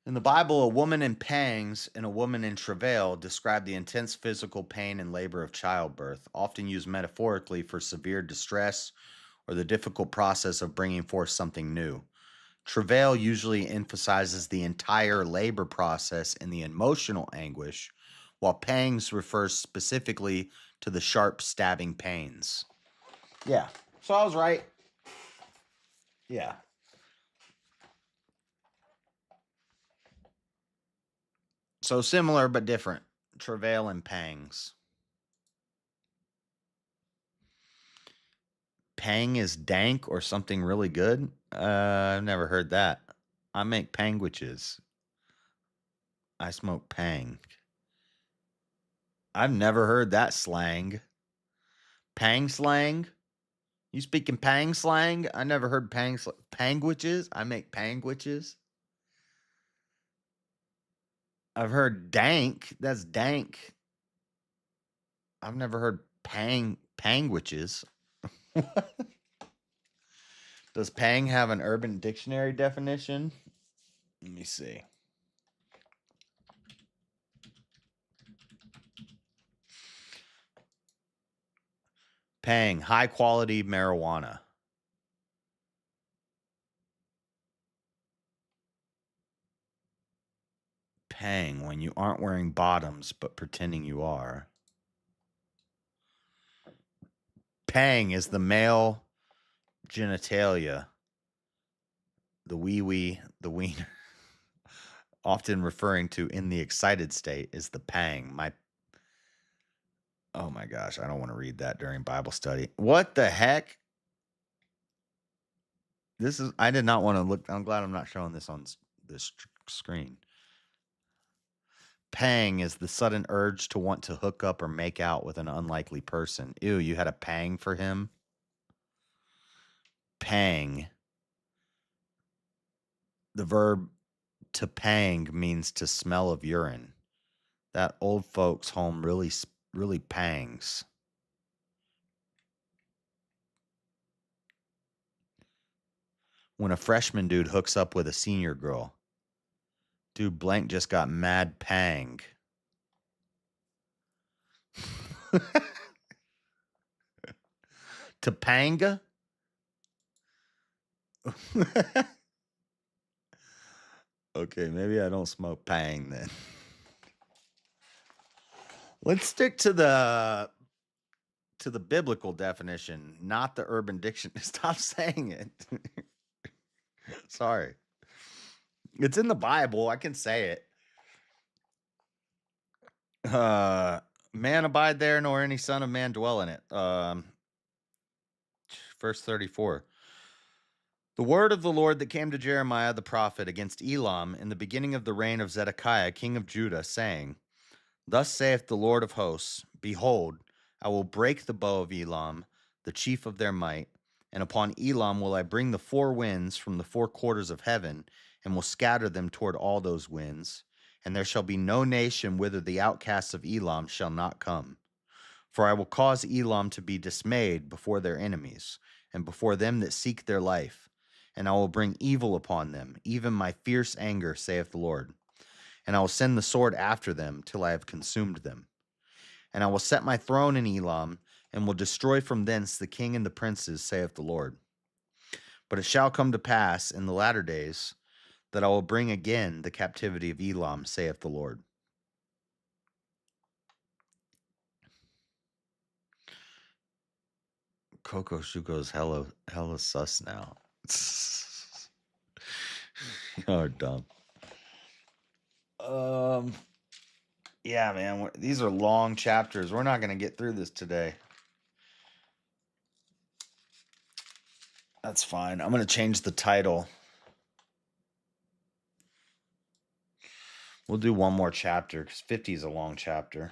In the Bible, a woman in pangs and a woman in travail describe the intense physical pain and labor of childbirth, often used metaphorically for severe distress or the difficult process of bringing forth something new. Travail usually emphasizes the entire labor process and the emotional anguish, while pangs refers specifically to the sharp stabbing pains. Yeah, so I was right. Yeah. So similar but different. Travail and pangs. Pang is dank or something really good? I've never heard that. I make pangwiches. I smoke pang. I've never heard that slang. Pang slang? You speaking pang slang? I never heard pangwiches. I make pangwiches. I've heard dank. That's dank. I've never heard pangwiches. Does pang have an Urban Dictionary definition? Let me see. Pang, high quality marijuana. Pang, when you aren't wearing bottoms but pretending you are. Pang is the male genitalia, the wee, the wiener, often referring to in the excited state is the pang. Oh my gosh, I don't want to read that during Bible study. What the heck? I did not want to look. I'm glad I'm not showing this on this screen. Pang is the sudden urge to want to hook up or make out with an unlikely person. Ew, you had a pang for him? Pang. The verb to pang means to smell of urine. That old folks' home really pangs. When a freshman dude hooks up with a senior girl. Dude blank just got mad pang. Topanga? Okay, maybe I don't smoke Pang then. Let's stick to the biblical definition, not the Urban Dictionary. Stop saying it. Sorry. It's in the Bible. I can say it. Man abide there, nor any son of man dwell in it. Verse 34. The word of the Lord that came to Jeremiah the prophet against Elam in the beginning of the reign of Zedekiah, king of Judah, saying, Thus saith the Lord of hosts, Behold, I will break the bow of Elam, the chief of their might, and upon Elam will I bring the four winds from the four quarters of heaven, and will scatter them toward all those winds. And there shall be no nation whither the outcasts of Elam shall not come. For I will cause Elam to be dismayed before their enemies, and before them that seek their life. And I will bring evil upon them, even my fierce anger, saith the Lord. And I will send the sword after them till I have consumed them. And I will set my throne in Elam, and will destroy from thence the king and the princes, saith the Lord. But it shall come to pass in the latter days that I will bring again the captivity of Elam, saith the Lord. Coco Shuko's hella sus now. You're dumb. Yeah, man. These are long chapters. We're not going to get through this today. That's fine. I'm going to change the title. We'll do one more chapter because 50 is a long chapter.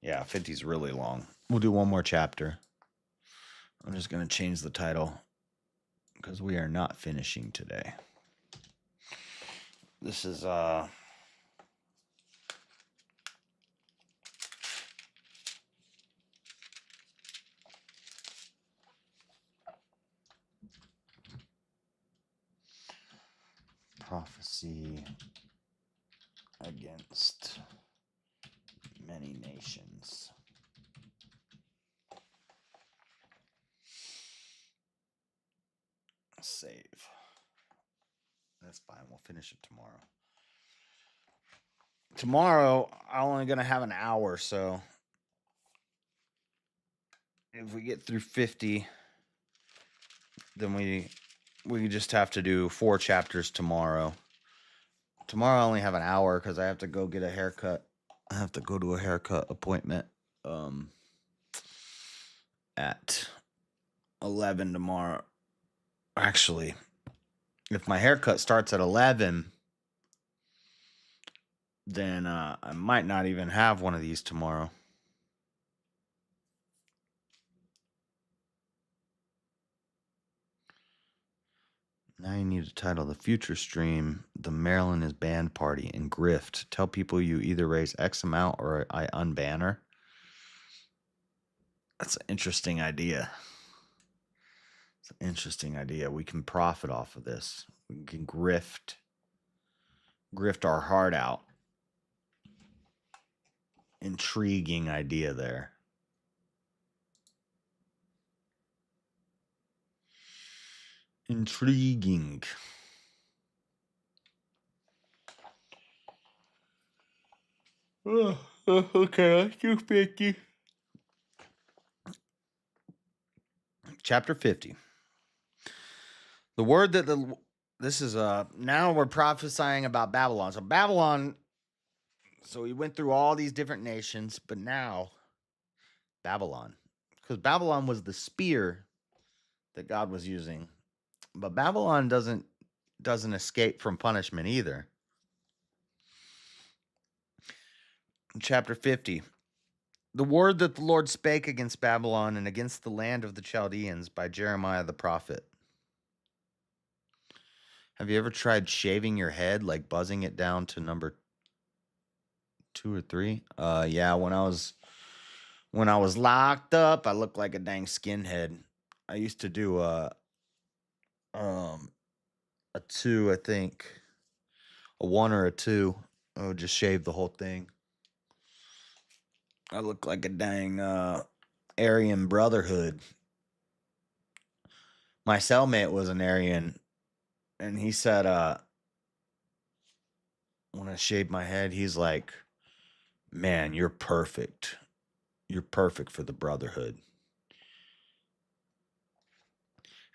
Yeah, 50 is really long. We'll do one more chapter. I'm just going to change the title because we are not finishing today. This is prophecy against many nations. Save. That's fine. We'll finish it tomorrow. Tomorrow, I'm only going to have an hour, so if we get through 50, then we just have to do 4 chapters tomorrow. Tomorrow I only have an hour because I have to go get a haircut. I have to go to a haircut appointment at 11 tomorrow. Actually, if my haircut starts at 11, then I might not even have one of these tomorrow. Now you need to title the future stream, The Maryland is Banned Party and Grift. Tell people you either raise X amount or I unban her. That's an interesting idea. It's an interesting idea. We can profit off of this. We can grift our heart out. Intriguing idea there. Intriguing. Okay, let's do 50. Chapter 50. The word that this is now we're prophesying about Babylon. So Babylon, so we went through all these different nations, but now Babylon, because Babylon was the spear that God was using, but Babylon doesn't escape from punishment either. Chapter 50. The word that the Lord spake against Babylon and against the land of the Chaldeans by Jeremiah the prophet. Have you ever tried shaving your head, like buzzing it down to number 2 or 3? Yeah, when I was locked up, I looked like a dang skinhead. I used to do a 2, I think. A 1 or a 2. I would just shave the whole thing. I look like a dang Aryan Brotherhood. My cellmate was an Aryan, and he said, when I shaved my head, he's like, "Man, you're perfect. You're perfect for the Brotherhood."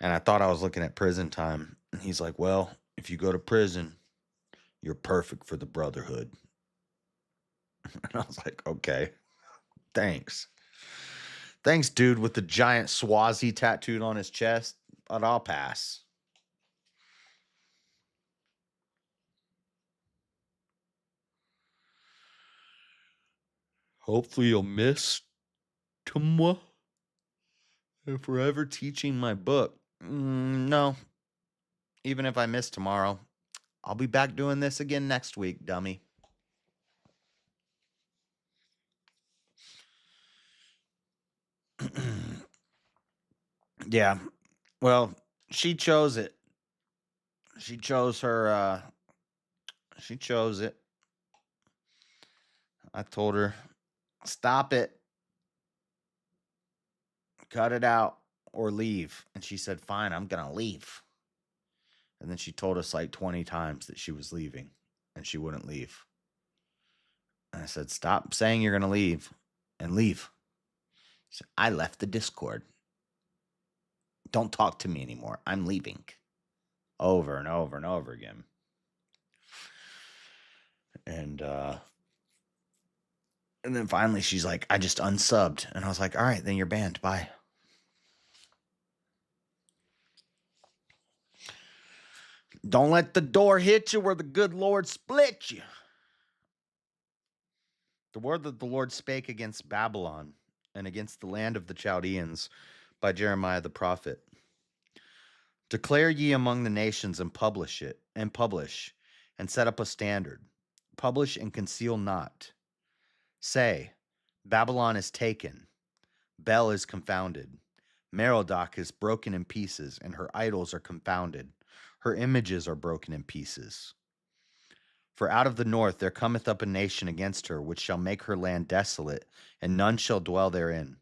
And I thought I was looking at prison time. And he's like, "Well, if you go to prison, you're perfect for the Brotherhood." And I was like, "Okay, thanks. Thanks, dude, with the giant Swazi tattooed on his chest. But I'll pass." Hopefully you'll miss tomorrow and forever teaching my book. No, even if I miss tomorrow, I'll be back doing this again next week, dummy. Yeah. Well, she chose it. She chose her she chose it. I told her, "Stop it. Cut it out or leave." And she said, "Fine, I'm going to leave." And then she told us like 20 times that she was leaving and she wouldn't leave. And I said, "Stop saying you're going to leave and leave." She said, "I left the Discord. Don't talk to me anymore. I'm leaving." Over and over and over again. And then finally she's like, "I just unsubbed." And I was like, "All right, then you're banned. Bye." Don't let the door hit you where the good Lord split you. The word that the Lord spake against Babylon and against the land of the Chaldeans by Jeremiah the prophet. Declare ye among the nations and publish, and set up a standard. Publish and conceal not. Say, Babylon is taken, Bel is confounded, Merodach is broken in pieces, and her idols are confounded. Her images are broken in pieces. For out of the north there cometh up a nation against her, which shall make her land desolate, and none shall dwell therein.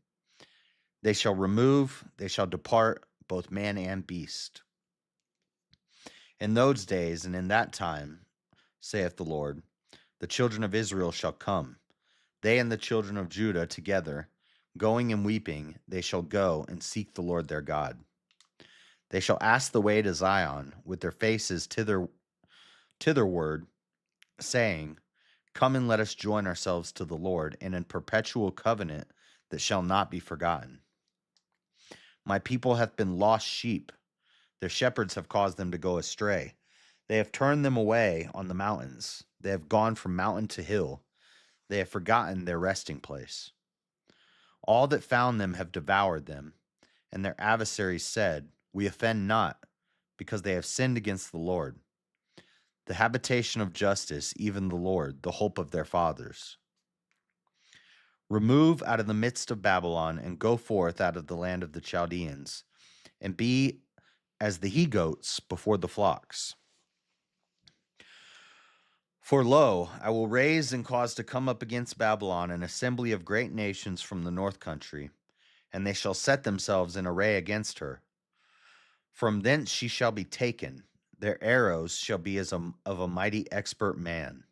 They shall remove, they shall depart, both man and beast. In those days and in that time, saith the Lord, the children of Israel shall come, they and the children of Judah together, going and weeping, they shall go and seek the Lord their God. They shall ask the way to Zion, with their faces thitherward, saying, Come and let us join ourselves to the Lord in a perpetual covenant that shall not be forgotten. My people hath been lost sheep. Their shepherds have caused them to go astray. They have turned them away on the mountains. They have gone from mountain to hill. They have forgotten their resting place. All that found them have devoured them, and their adversaries said, We offend not, because they have sinned against the Lord, the habitation of justice, even the Lord, the hope of their fathers. Remove out of the midst of Babylon, and go forth out of the land of the Chaldeans, and be as the he goats before the flocks. For lo, I will raise and cause to come up against Babylon an assembly of great nations from the north country, and they shall set themselves in array against her. From thence she shall be taken. Their arrows shall be as of a mighty expert man.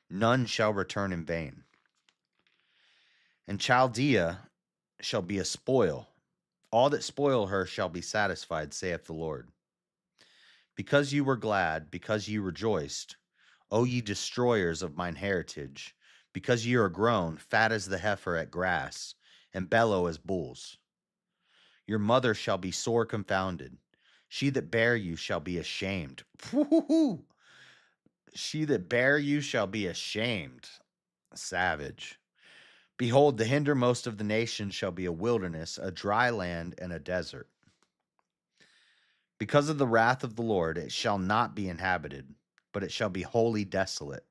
None shall return in vain. And Chaldea shall be a spoil. All that spoil her shall be satisfied, saith the Lord. Because you were glad, because ye rejoiced, O ye destroyers of mine heritage, because ye are grown fat as the heifer at grass, and bellow as bulls. Your mother shall be sore confounded. She that bare you shall be ashamed. Woo-hoo-hoo. She that bare you shall be ashamed. Savage. Behold, the hindermost of the nations shall be a wilderness, a dry land, and a desert. Because of the wrath of the Lord, it shall not be inhabited, but it shall be wholly desolate.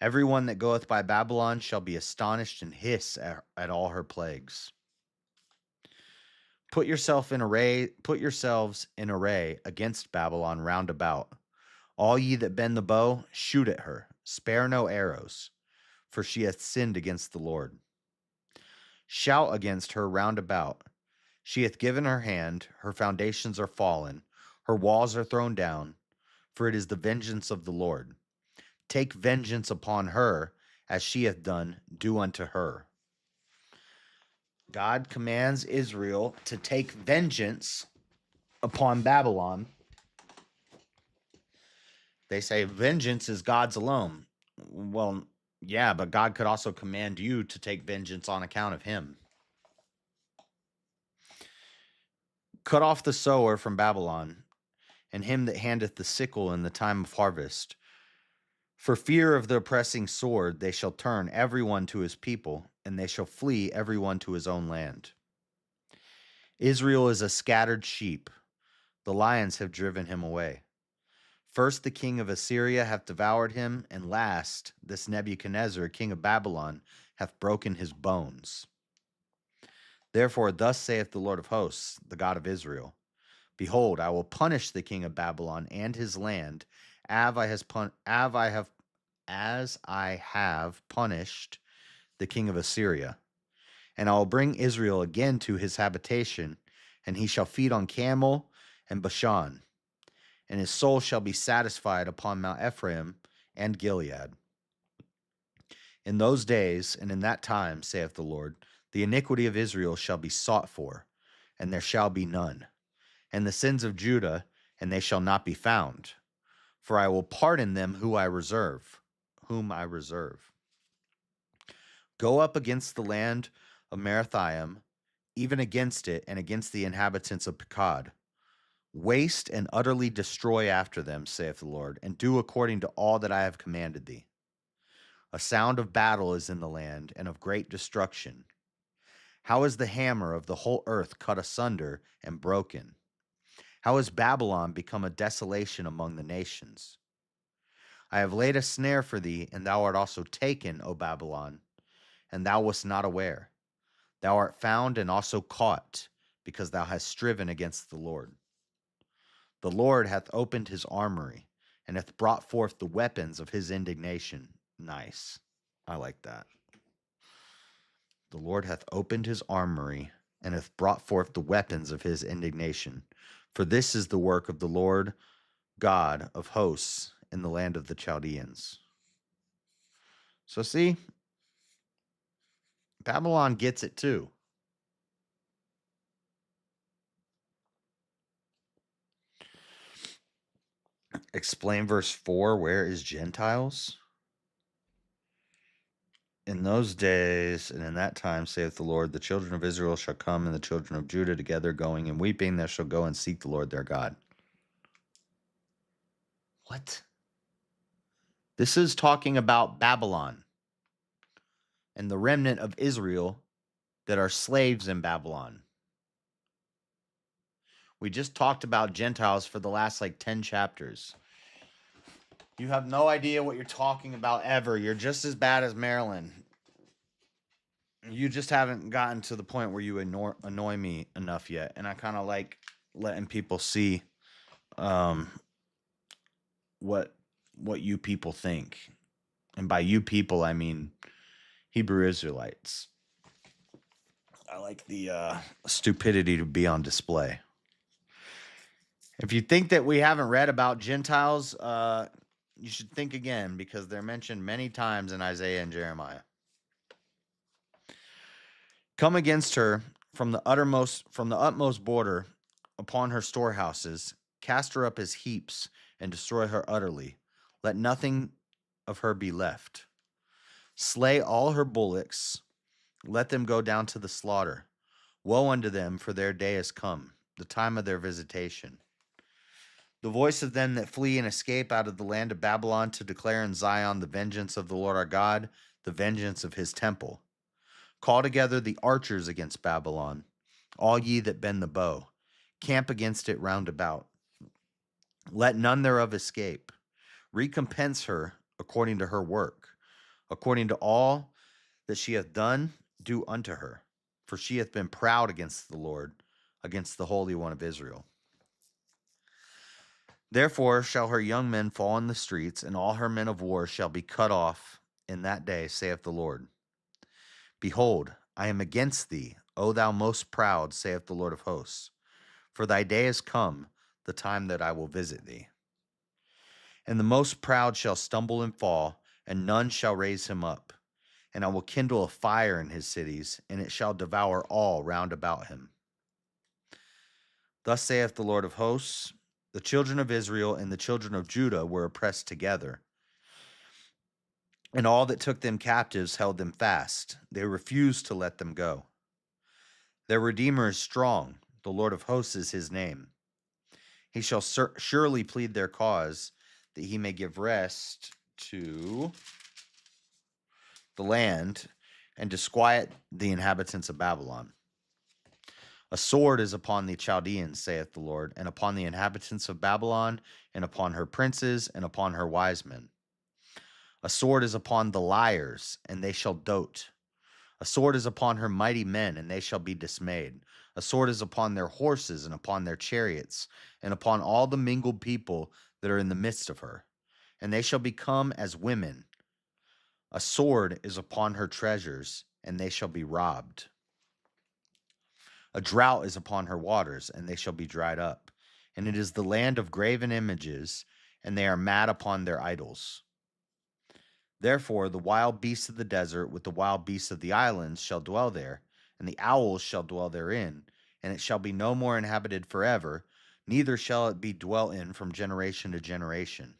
Every one that goeth by Babylon shall be astonished and hiss at all her plagues. Put yourselves in array against Babylon round about. All ye that bend the bow, shoot at her, spare no arrows, for she hath sinned against the Lord. Shout against her round about. She hath given her hand, her foundations are fallen, her walls are thrown down, for it is the vengeance of the Lord. Take vengeance upon her, as she hath done, do unto her. God commands Israel to take vengeance upon Babylon. They say vengeance is God's alone. Well, yeah, but God could also command you to take vengeance on account of him. Cut off the sower from Babylon, and him that handeth the sickle in the time of harvest. For fear of the oppressing sword, they shall turn every one to his people, and they shall flee every one to his own land. Israel is a scattered sheep. The lions have driven him away. First the king of Assyria hath devoured him, and last this Nebuchadnezzar, king of Babylon, hath broken his bones. Therefore thus saith the Lord of hosts, the God of Israel, Behold, I will punish the king of Babylon and his land, as I have punished the king of Assyria. And I will bring Israel again to his habitation, and he shall feed on camel and Bashan, and his soul shall be satisfied upon Mount Ephraim and Gilead. In those days and in that time, saith the Lord, the iniquity of Israel shall be sought for, and there shall be none, and the sins of Judah, and they shall not be found. For I will pardon them whom I reserve. Go up against the land of Merathaim, even against it, and against the inhabitants of Pekod. Waste and utterly destroy after them, saith the Lord, and do according to all that I have commanded thee. A sound of battle is in the land, and of great destruction. How is the hammer of the whole earth cut asunder and broken? How has Babylon become a desolation among the nations? I have laid a snare for thee, and thou art also taken, O Babylon, and thou wast not aware. Thou art found and also caught, because thou hast striven against the Lord. The Lord hath opened his armory, and hath brought forth the weapons of his indignation. Nice. I like that. The Lord hath opened his armory, and hath brought forth the weapons of his indignation. For this is the work of the Lord God of hosts in the land of the Chaldeans. So see, Babylon gets it too. Explain verse 4, where is Gentiles? In those days and in that time, saith the Lord, the children of Israel shall come and the children of Judah together, going and weeping. They shall go and seek the Lord their God. What? This is talking about Babylon and the remnant of Israel that are slaves in Babylon. We just talked about Gentiles for the last 10 chapters. You have no idea what you're talking about ever. You're just as bad as Maryland. You just haven't gotten to the point where you annoy me enough yet. And I kind of like letting people see what you people think. And by you people, I mean Hebrew Israelites. I like the stupidity to be on display. If you think that we haven't read about Gentiles, you should think again, because they're mentioned many times in Isaiah and Jeremiah. Come against her from the utmost border upon her storehouses, cast her up as heaps, and destroy her utterly. Let nothing of her be left. Slay all her bullocks, let them go down to the slaughter. Woe unto them, for their day is come, the time of their visitation. The voice of them that flee and escape out of the land of Babylon, to declare in Zion the vengeance of the Lord our God, the vengeance of his temple. Call together the archers against Babylon, all ye that bend the bow. Camp against it round about. Let none thereof escape. Recompense her according to her work. According to all that she hath done, do unto her. For she hath been proud against the Lord, against the Holy One of Israel. Therefore shall her young men fall in the streets, and all her men of war shall be cut off in that day, saith the Lord. Behold, I am against thee, O thou most proud, saith the Lord of hosts. For thy day is come, the time that I will visit thee. And the most proud shall stumble and fall, and none shall raise him up. And I will kindle a fire in his cities, and it shall devour all round about him. Thus saith the Lord of hosts, the children of Israel and the children of Judah were oppressed together, and all that took them captives held them fast. They refused to let them go. Their Redeemer is strong, the Lord of hosts is his name. He shall surely plead their cause, that he may give rest to the land and disquiet the inhabitants of Babylon. A sword is upon the Chaldeans, saith the Lord, and upon the inhabitants of Babylon, and upon her princes, and upon her wise men. A sword is upon the liars, and they shall dote. A sword is upon her mighty men, and they shall be dismayed. A sword is upon their horses, and upon their chariots, and upon all the mingled people that are in the midst of her. And they shall become as women. A sword is upon her treasures, and they shall be robbed. A drought is upon her waters, and they shall be dried up. And it is the land of graven images, and they are mad upon their idols. Therefore the wild beasts of the desert with the wild beasts of the islands shall dwell there, and the owls shall dwell therein, and it shall be no more inhabited forever, neither shall it be dwelt in from generation to generation.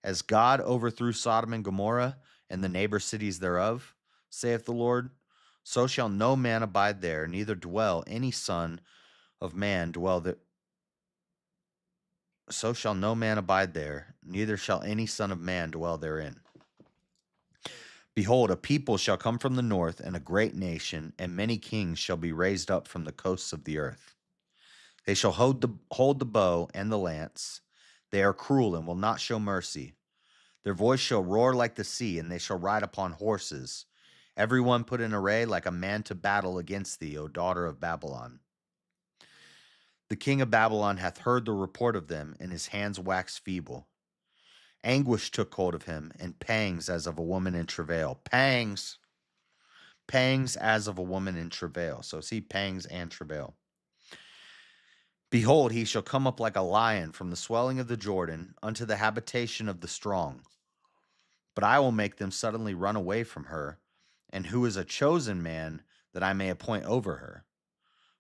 As God overthrew Sodom and Gomorrah and the neighbor cities thereof, saith the Lord, so shall no man abide there, neither dwell any son of man dwell there. So shall no man abide there, neither shall any son of man dwell therein. Behold, a people shall come from the north, and a great nation, and many kings shall be raised up from the coasts of the earth. They shall hold the bow and the lance. They are cruel and will not show mercy. Their voice shall roar like the sea, and they shall ride upon horses. Every one put in array like a man to battle against thee, O daughter of Babylon. The king of Babylon hath heard the report of them, and his hands wax feeble. Anguish took hold of him, and pangs as of a woman in travail. Pangs as of a woman in travail. So see, pangs and travail. Behold, he shall come up like a lion from the swelling of the Jordan unto the habitation of the strong. But I will make them suddenly run away from her. And who is a chosen man that I may appoint over her?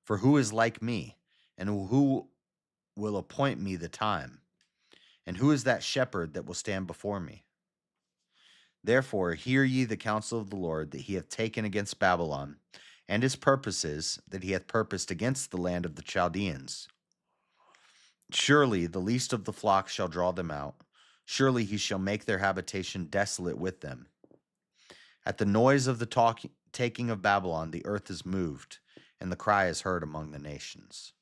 For who is like me, and who will appoint me the time? And who is that shepherd that will stand before me? Therefore, hear ye the counsel of the Lord that he hath taken against Babylon, and his purposes that he hath purposed against the land of the Chaldeans. Surely the least of the flock shall draw them out. Surely he shall make their habitation desolate with them. At the noise of the taking of Babylon, the earth is moved, and the cry is heard among the nations.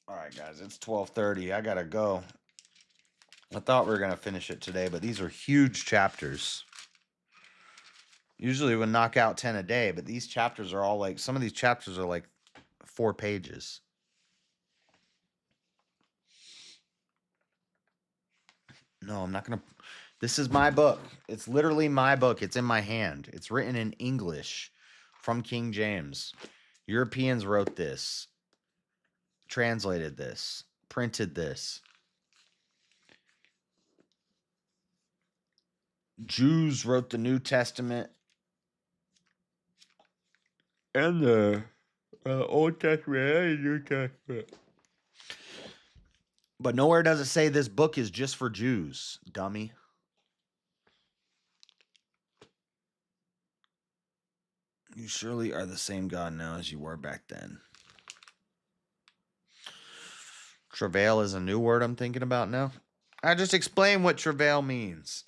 All right, guys, it's 12:30. I gotta go. I thought we were gonna finish it today, but these are huge chapters. Usually we knock out 10 a day, but these chapters are all like, some of these chapters are like 4 pages. No, I'm not gonna. This is my book. It's literally my book. It's in my hand. It's written in English from King James. Europeans wrote this, translated this, printed this. Jews wrote the New Testament and the Old Testament and New Testament. But nowhere does it say this book is just for Jews, dummy. You surely are the same God now as you were back then. Travail is a new word I'm thinking about now. I just explained what travail means.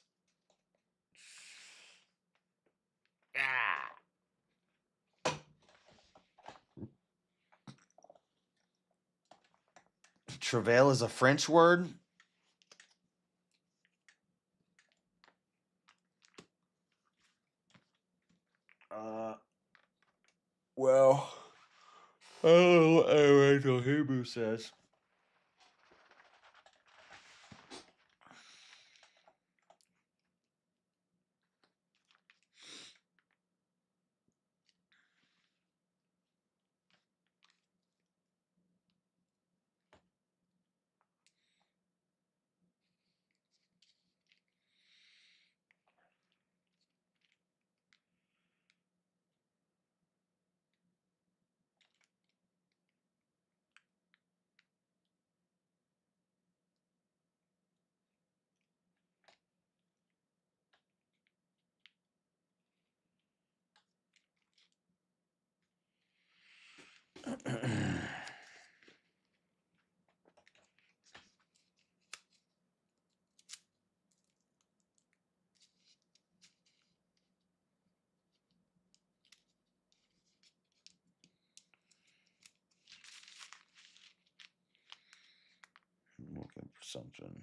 Travail is a French word. Well, I don't know what the original Hebrew says. something.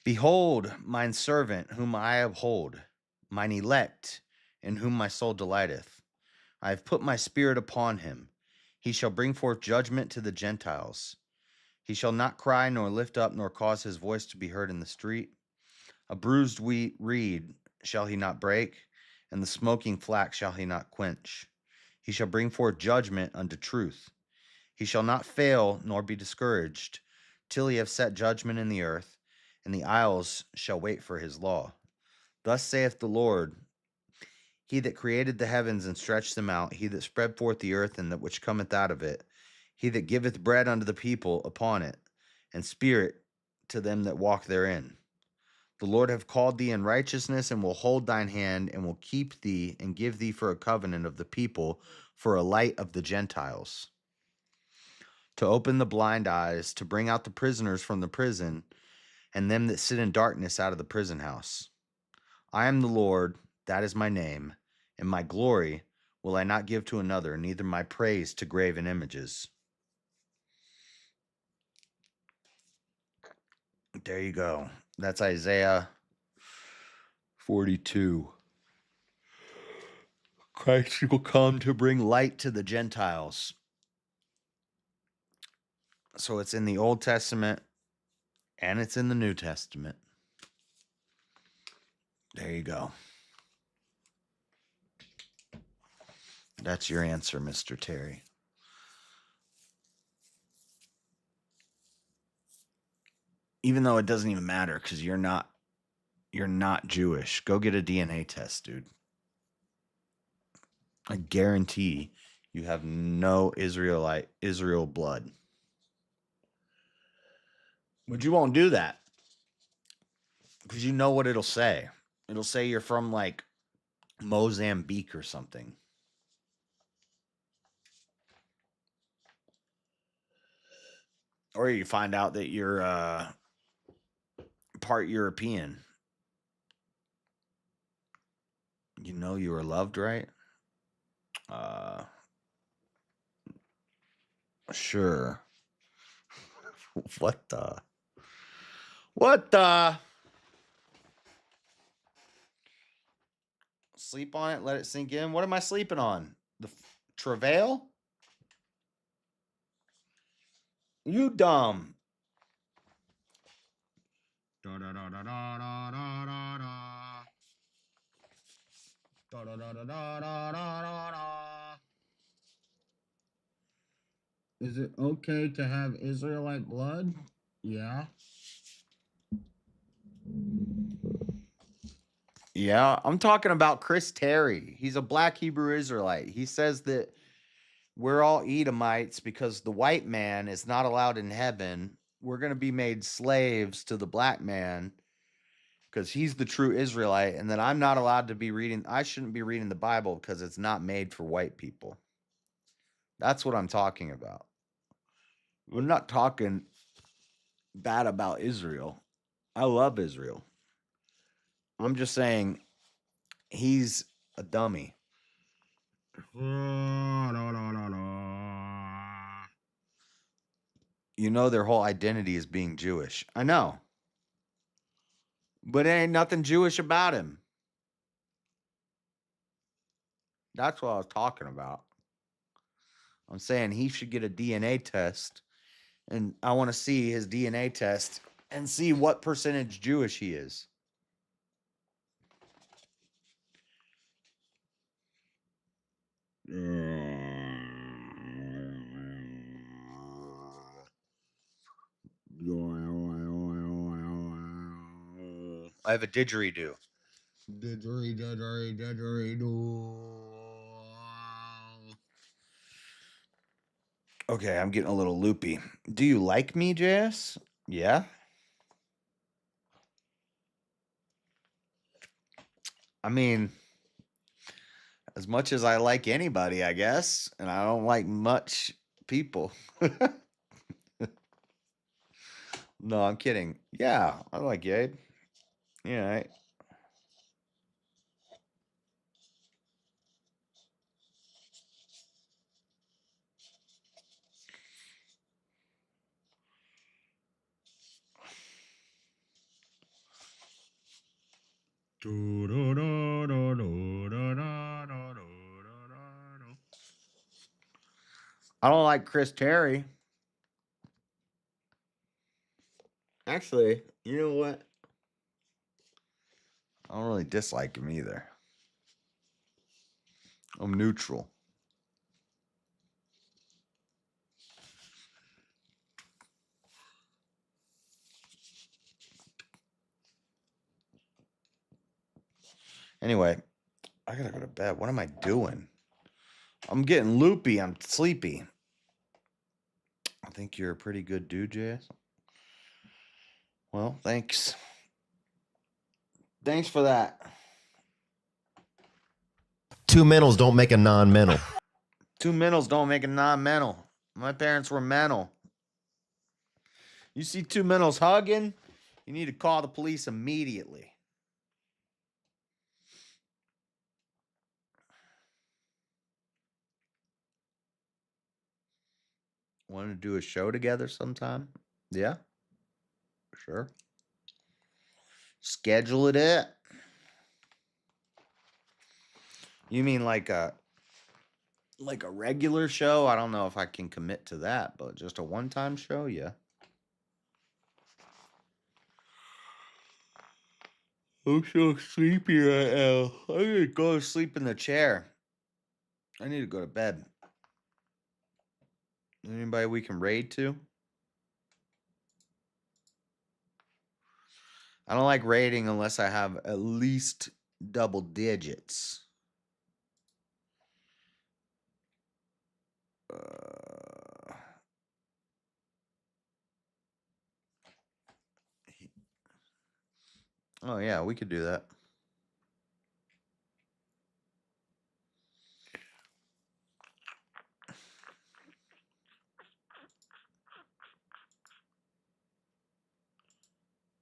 Behold, mine servant, whom I uphold, mine elect, in whom my soul delighteth. I have put my spirit upon him. He shall bring forth judgment to the Gentiles. He shall not cry, nor lift up, nor cause his voice to be heard in the street. A bruised reed shall he not break, and the smoking flax shall he not quench. He shall bring forth judgment unto truth. He shall not fail, nor be discouraged, till he have set judgment in the earth, and the isles shall wait for his law. Thus saith the Lord, he that created the heavens and stretched them out, he that spread forth the earth and that which cometh out of it, he that giveth bread unto the people upon it, and spirit to them that walk therein. The Lord have called thee in righteousness, and will hold thine hand, and will keep thee, and give thee for a covenant of the people, for a light of the Gentiles, to open the blind eyes, to bring out the prisoners from the prison, and them that sit in darkness out of the prison house. I am the Lord, that is my name, and my glory will I not give to another, neither my praise to graven images. There you go. That's Isaiah 42. Christ will come to bring light to the Gentiles. So it's in the Old Testament and it's in the New Testament. There you go. That's your answer, Mr. Terry. Even though it doesn't even matter because you're not Jewish. Go get a DNA test, dude. I guarantee you have no Israel blood. But you won't do that because you know what it'll say. It'll say you're from like Mozambique or something. Or you find out that you're part European. You know you were loved, right? Sure. What the? What the? Sleep on it, let it sink in. What am I sleeping on? The travail? You dumb. Da da da da da da da da da. Da da da da da da da da. Is it okay to have Israelite blood? Yeah. Yeah, I'm talking about Chris Terry. He's a black Hebrew Israelite. He says that we're all Edomites because the white man is not allowed in heaven. We're going to be made slaves to the black man because he's the true Israelite, and that I'm not allowed to be reading. I shouldn't be reading the Bible because it's not made for white people. That's what I'm talking about. We're not talking bad about Israel. I love Israel. I'm just saying he's a dummy. You know their whole identity is being Jewish. I know. But there ain't nothing Jewish about him. That's what I was talking about. I'm saying he should get a DNA test, and I want to see his DNA test and see what percentage Jewish he is. I have a didgeridoo. Didgeridoo. Okay, I'm getting a little loopy. Do you like me, JS? Yeah? I mean, as much as I like anybody, I guess, and I don't like much people. No, I'm kidding. Yeah, I like Gabe. Yeah, right. I don't like Chris Terry. Actually, you know what? I don't really dislike him either. I'm neutral. Anyway, I gotta go to bed. What am I doing? I'm getting loopy. I'm sleepy. I think you're a pretty good dude, JS. Well, thanks. Thanks for that. Two mentals don't make a non-mental. Two mentals don't make a non-mental. My parents were mental. You see two mentals hugging, you need to call the police immediately. Want to do a show together sometime? Yeah, sure. Schedule it in. You mean like a regular show? I don't know if I can commit to that, but just a one-time show, yeah. I'm so sleepy right now. I need to go to sleep in the chair. I need to go to bed. Anybody we can raid to? I don't like raiding unless I have at least double digits. Oh yeah, we could do that.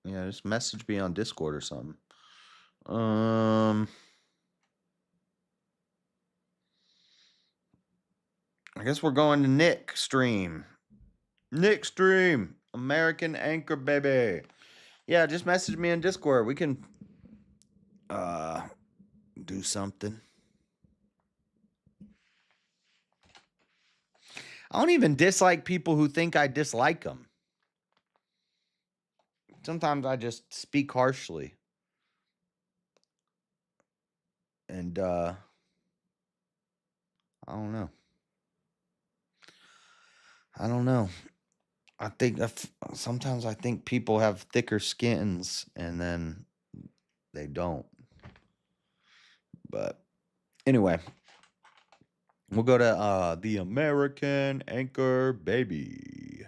Yeah, just message me on Discord or something. I guess we're going to Nick stream. Nick stream. American Anchor baby. Yeah, just message me on Discord. We can do something. I don't even dislike people who think I dislike them. Sometimes I just speak harshly. And I don't know. I think sometimes I think people have thicker skins and then they don't. But anyway, we'll go to the American Anchor baby.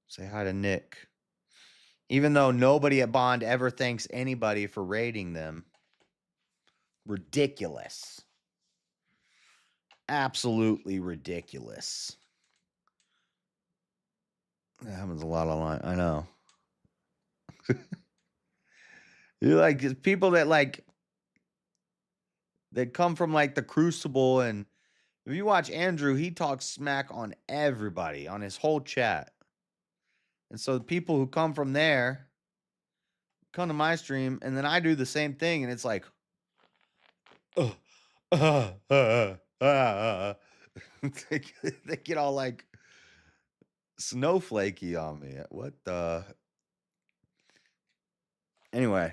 Say hi to Nick. Even though nobody at Bond ever thanks anybody for raiding them. Ridiculous. Absolutely ridiculous. That happens a lot online. I know. You're like people that that come from like the Crucible, and if you watch Andrew, he talks smack on everybody on his whole chat. And so the people who come from there come to my stream, and then I do the same thing, and it's like, they get all like snowflakey on me. What the? Anyway,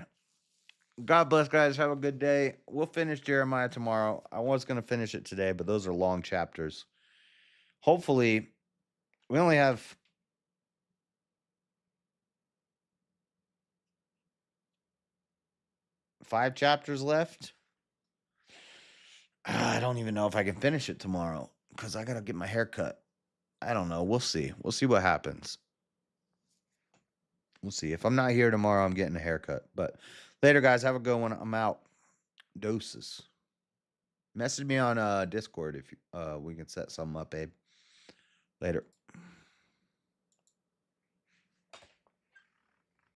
God bless, guys. Have a good day. We'll finish Jeremiah tomorrow. I was going to finish it today, but those are long chapters. Hopefully, we only have 5 chapters left. I don't even know if I can finish it tomorrow because I got to get my hair cut. I don't know. We'll see. We'll see what happens. We'll see. If I'm not here tomorrow, I'm getting a haircut. But later, guys. Have a good one. I'm out. Doses. Message me on Discord if we can set something up, babe. Later.